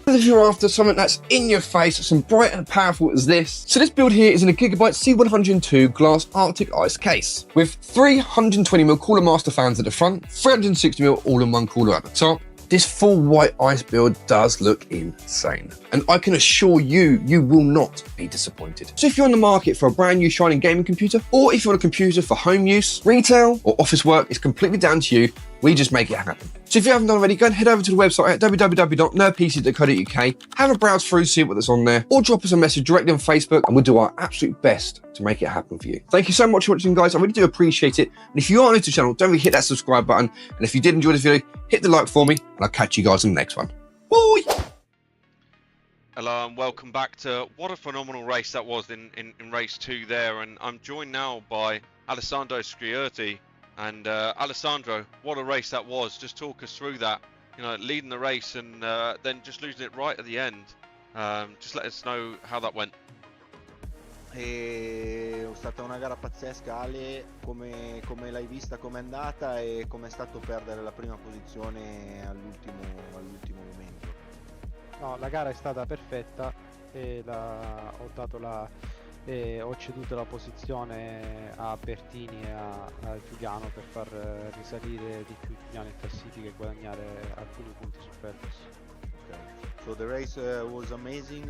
Speaker 5: If you're after something that's in your face, something bright and powerful as this. So this build here is in a Gigabyte C102 glass Arctic ice case with 320mm cooler master fans at the front, 360mm all-in-one cooler at the top. This full white ice build does look insane. And I can assure you, you will not be disappointed. So if you're on the market for a brand new shining gaming computer, or if you want a computer for home use, retail, or office work, it's completely down to you. We just make it happen. So if you haven't done already, go and head over to the website at www.nerdpc.co.uk, have a browse through, see what's on there, or drop us a message directly on Facebook, and we'll do our absolute best to make it happen for you. Thank you so much for watching, guys. I really do appreciate it. And if you are new to the channel, don't forget to hit that subscribe button. And if you did enjoy this video, hit the like for me, and I'll catch you guys in the next one. Bye!
Speaker 1: Hello and welcome back to what a phenomenal race that was in race 2 there, and I'm joined now by Alessandro Scrierti. And Alessandro, what a race that was. Just talk us through that, you know, leading the race and then just losing it right at the end. Just let us know how that went.
Speaker 6: È stata una gara pazzesca, Ale, come l'hai vista, come è andata e come è stato perdere la prima posizione all'ultimo momento.
Speaker 4: No, la gara è stata perfetta e ho ceduto la posizione a Bertini e a Giuliano per far risalire di più Giuliano in classifica e guadagnare alcuni punti su Fergus.
Speaker 6: Okay. So the race was amazing.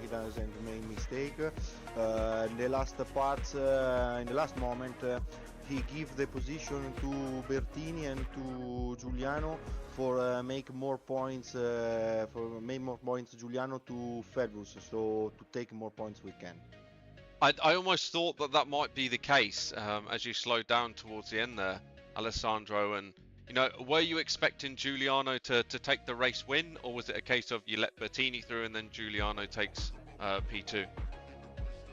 Speaker 6: He doesn't make mistake. In the last parts, in the last moment, he give the position to Bertini and to Giuliano for make more points. Giuliano to Fergus, so to take more points we can.
Speaker 1: I almost thought that might be the case as you slowed down towards the end there, Alessandro. And you know, were you expecting Giuliano to take the race win, or was it a case of you let Bertini through and then Giuliano takes P2?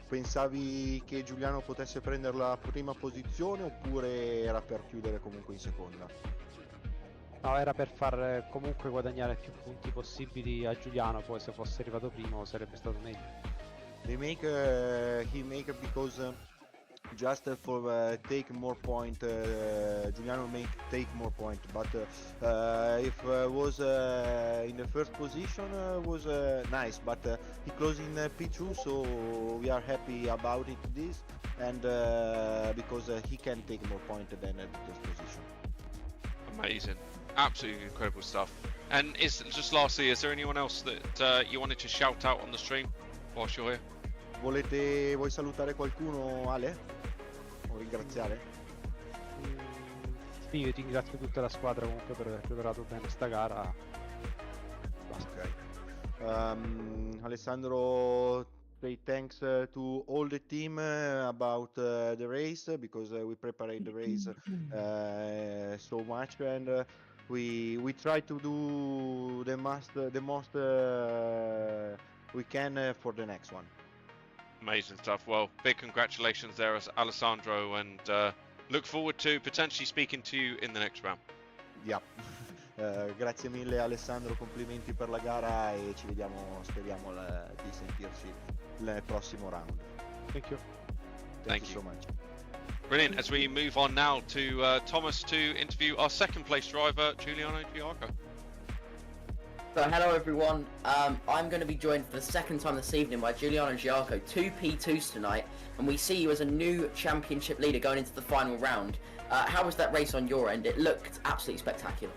Speaker 6: Pensavi che Giuliano potesse prendere la prima posizione oppure era per chiudere comunque in seconda?
Speaker 4: No, era per far comunque guadagnare più punti possibili a Giuliano, poi se fosse arrivato primo sarebbe stato meglio.
Speaker 6: He make because just for take more point. Giuliano take more point, but if was in the first position was nice, but he closed in P2, so we are happy about it. This and because he can take more point than at the first position.
Speaker 1: Amazing, absolutely incredible stuff. And just lastly, is there anyone else that you wanted to shout out on the stream whilst you're here?
Speaker 6: Vuoi salutare qualcuno, Ale? O ringraziare?
Speaker 4: Sì, io ringrazio tutta la squadra comunque per aver preparato bene sta gara. Basta.
Speaker 6: Ok. Alessandro, say thanks to all the team about the race because we prepared the race so much, and we try to do the most we can for the next one.
Speaker 1: Amazing stuff. Well, big congratulations there, Alessandro, and look forward to potentially speaking to you in the next round.
Speaker 6: Yeah. Grazie mille Alessandro, complimenti per la gara e ci vediamo, speriamo di sentirci nel prossimo round.
Speaker 4: Thank you.
Speaker 6: Thank you so much.
Speaker 1: Brilliant. As we move on now to Thomas to interview our second place driver, Giuliano Giarco.
Speaker 2: So hello everyone, I'm going to be joined for the second time this evening by Giuliano Giarco, 2 P2s tonight, and we see you as a new championship leader going into the final round. How was that race on your end? It looked absolutely spectacular.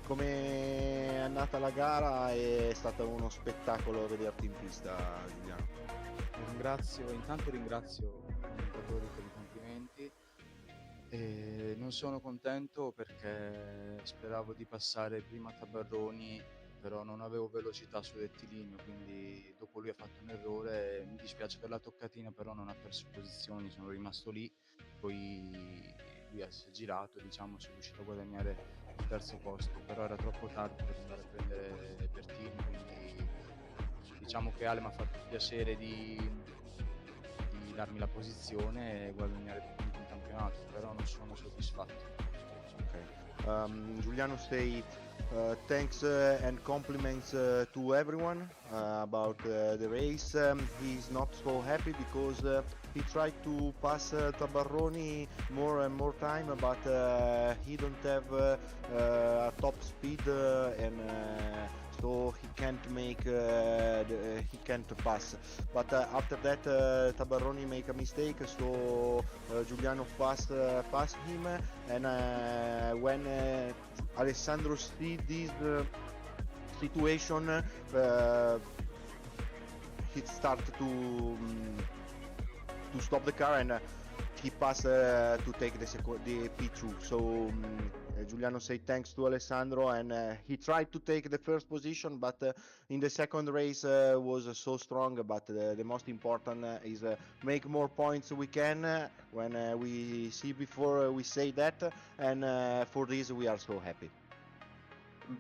Speaker 6: Come è andata la gara? È stato uno spettacolo vederti in pista, Giuliano.
Speaker 7: ringrazio i commentatori per i complimenti. Non sono contento perché speravo di passare prima Tabarroni, però non avevo velocità sul rettilineo, quindi dopo lui ha fatto un errore. Mi dispiace per la toccatina, però non ha perso posizioni, sono rimasto lì. Poi lui si è girato, diciamo, sono riuscito a guadagnare il terzo posto, però era troppo tardi per andare a prendere Bertini, quindi diciamo che Ale mi ha fatto il piacere di darmi la posizione e guadagnare punti in campionato, però non sono soddisfatto.
Speaker 6: Okay. Giuliano say thanks and compliments to everyone about the race. He's not so happy because he tried to pass Tabarroni more and more time, but he don't have a top speed and so he can't make he can't pass. But after that Tabarroni make a mistake, so Giuliano pass him, and when Alessandro see this situation, he start to stop the car, and he pass to take the P2. So Giuliano say thanks to Alessandro, and he tried to take the first position, but in the second race was so strong. But the most important is make more points we can. When we see before, we say that, and for this we are so happy.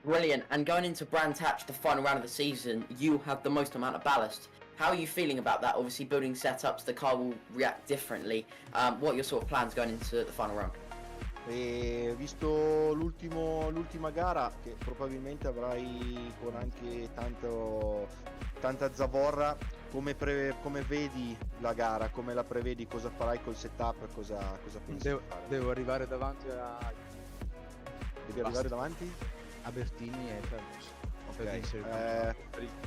Speaker 2: Brilliant. And going into Brands Hatch, the final round of the season, you have the most amount of ballast. How are you feeling about that? Obviously, building setups, the car will react differently. What are your sort of plans going into the final round?
Speaker 6: E visto l'ultima gara, che probabilmente avrai con anche tanta zavorra, come vedi la gara, come la prevedi, cosa farai col setup, cosa pensi di fare?
Speaker 7: Devo arrivare davanti
Speaker 6: Devi arrivare davanti?
Speaker 7: a Bertini e Fergus.
Speaker 6: Okay.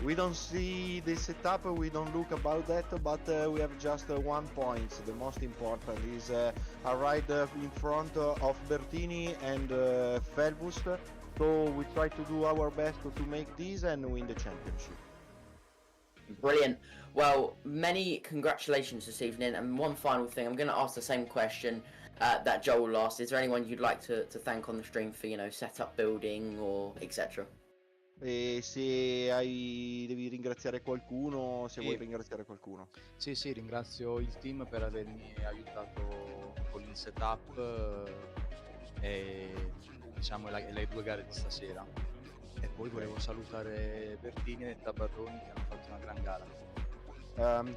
Speaker 6: We don't see the setup, we don't look about that, but we have just 1 point. The most important is a ride in front of Bertini and Felbus. So we try to do our best to make this and win the championship.
Speaker 2: Brilliant. Well, many congratulations this evening. And one final thing, I'm going to ask the same question that Joel asked. Is there anyone you'd like to thank on the stream for, setup building or etc.?
Speaker 6: E se devi ringraziare qualcuno, se vuoi ringraziare qualcuno.
Speaker 7: Sì, ringrazio il team per avermi aiutato con il setup e diciamo le 2 gare di stasera. E poi volevo salutare Bertini e Tabarroni che hanno fatto una gran gara.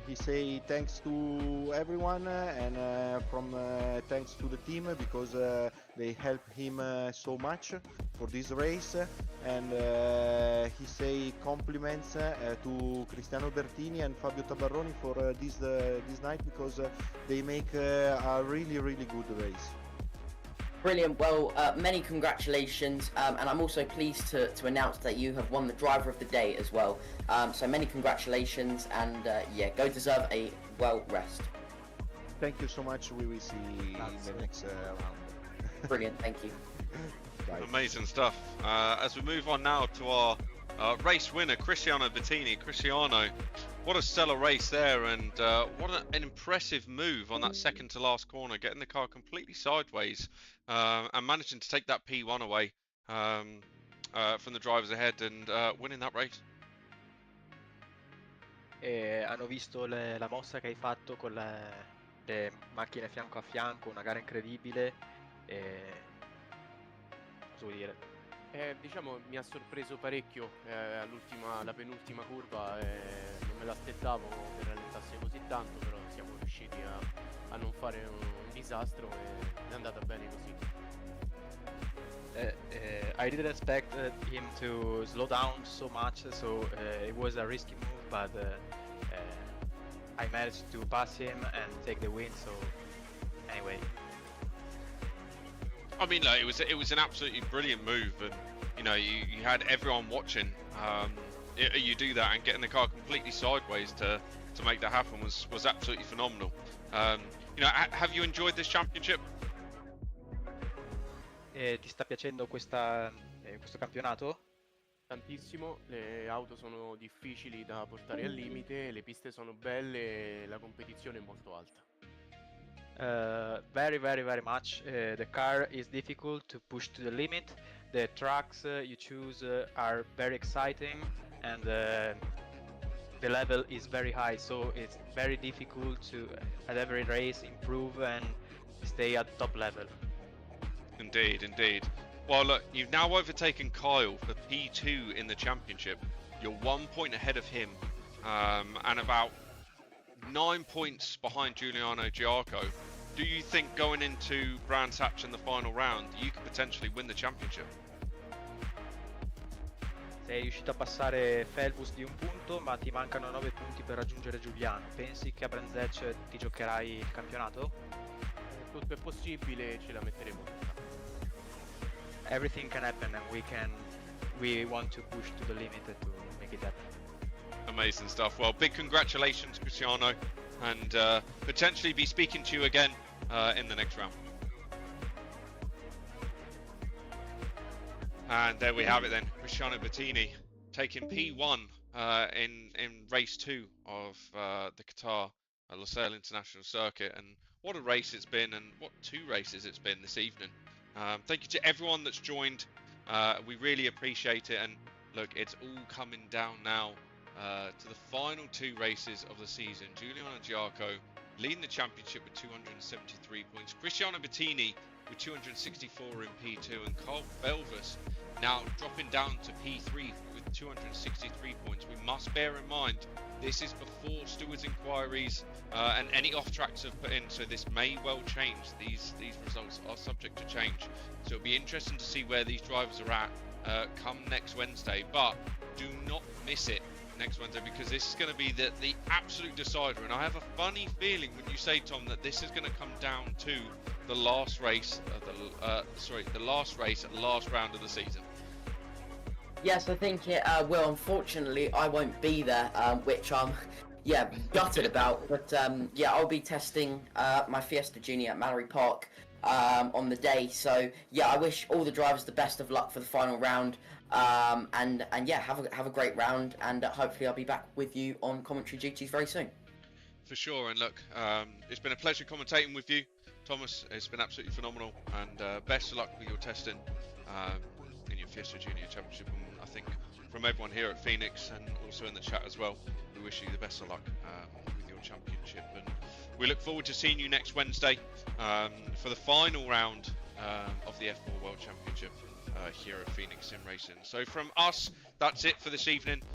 Speaker 6: He say thanks to everyone, and thanks to the team because they help him so much for this race, and he say compliments to Cristiano Bertini and Fabio Tabarroni for this night because they make a really good race.
Speaker 2: Brilliant. Well, many congratulations, and I'm also pleased to announce that you have won the driver of the day as well. So many congratulations, and go deserve a well rest.
Speaker 6: Thank you so much. We will see in the next round.
Speaker 2: Brilliant. Thank you.
Speaker 1: Amazing stuff. As we move on now to our race winner, Cristiano Bertini. Cristiano, what a stellar race there, and what an impressive move on that second to last corner, getting the car completely sideways and managing to take that P1 away from the drivers ahead and winning that race.
Speaker 8: Hanno visto la mossa che hai fatto con le macchine fianco a fianco, una gara incredibile. Cosa vuoi dire?
Speaker 9: Diciamo mi ha sorpreso parecchio la penultima curva, non me l'aspettavo che rallentasse così tanto, però siamo riusciti a non fare un disastro e è andata bene così.
Speaker 8: I didn't expect him to slow down so much, so it was a risky move, but I managed to pass him and take the win, so anyway.
Speaker 1: I mean, look, it was an absolutely brilliant move, and you had everyone watching. You do that, and getting the car completely sideways to make that happen was absolutely phenomenal. Have you enjoyed this championship?
Speaker 8: Ti sta piacendo questo campionato?
Speaker 9: tantissimo, le auto sono difficili da portare al limite, le piste sono belle e la competizione è molto alta.
Speaker 8: Very, very, very much. The car is difficult to push to the limit. The tracks you choose are very exciting, and the level is very high. So it's very difficult to, at every race, improve and stay at top level.
Speaker 1: Indeed, indeed. Well, look, you've now overtaken Kyle for P2 in the championship. You're 1 point ahead of him, and about 9 points behind Giuliano Giarco. Do you think going into Brands Hatch in the final round, you could potentially win the championship?
Speaker 8: Sei riuscito a passare Felbus di un punto, ma ti mancano 9 punti per raggiungere Giuliano. Pensi che a Brands Hatch ti giocherai il campionato?
Speaker 9: Tutto è possibile, ce la metteremo tutta.
Speaker 8: Everything can happen, and we want to push to the limit to make it happen.
Speaker 1: Amazing stuff. Well, big congratulations, Cristiano, and potentially be speaking to you again in the next round. And there we have it then, Cristiano Bettini taking P1 in race 2 of the Qatar Losail International Circuit. And what a race it's been, and what 2 races it's been this evening. Thank you to everyone that's joined. We really appreciate it. And look, it's all coming down now to the final 2 races of the season. Giuliano Giarco leading the championship with 273 points. Cristiano Bettini with 264 in P2, and Carl Belvis now dropping down to P3 with 263 points. We must bear in mind this is before stewards' inquiries and any off-tracks have put in, so this may well change. These results are subject to change, so it'll be interesting to see where these drivers are at come next Wednesday. But do not miss it next Wednesday, because this is going to be the absolute decider. And I have a funny feeling when you say, Tom, that this is going to come down to the last race the last round of the season.
Speaker 2: Yes, I think it will. Unfortunately, I won't be there, which I'm gutted about. But yeah, I'll be testing my Fiesta Junior at Mallory Park on the day. So yeah, I wish all the drivers the best of luck for the final round. And yeah, have a great round, and hopefully I'll be back with you on commentary duties very soon.
Speaker 1: For sure. And look, it's been a pleasure commentating with you, Thomas. It's been absolutely phenomenal, and best of luck with your testing in your Fiesta Junior Championship. And I think from everyone here at Phoenix and also in the chat as well, we wish you the best of luck with your championship, and we look forward to seeing you next Wednesday for the final round of the F4 World Championship here at Phoenix Sim Racing. So from us, that's it for this evening.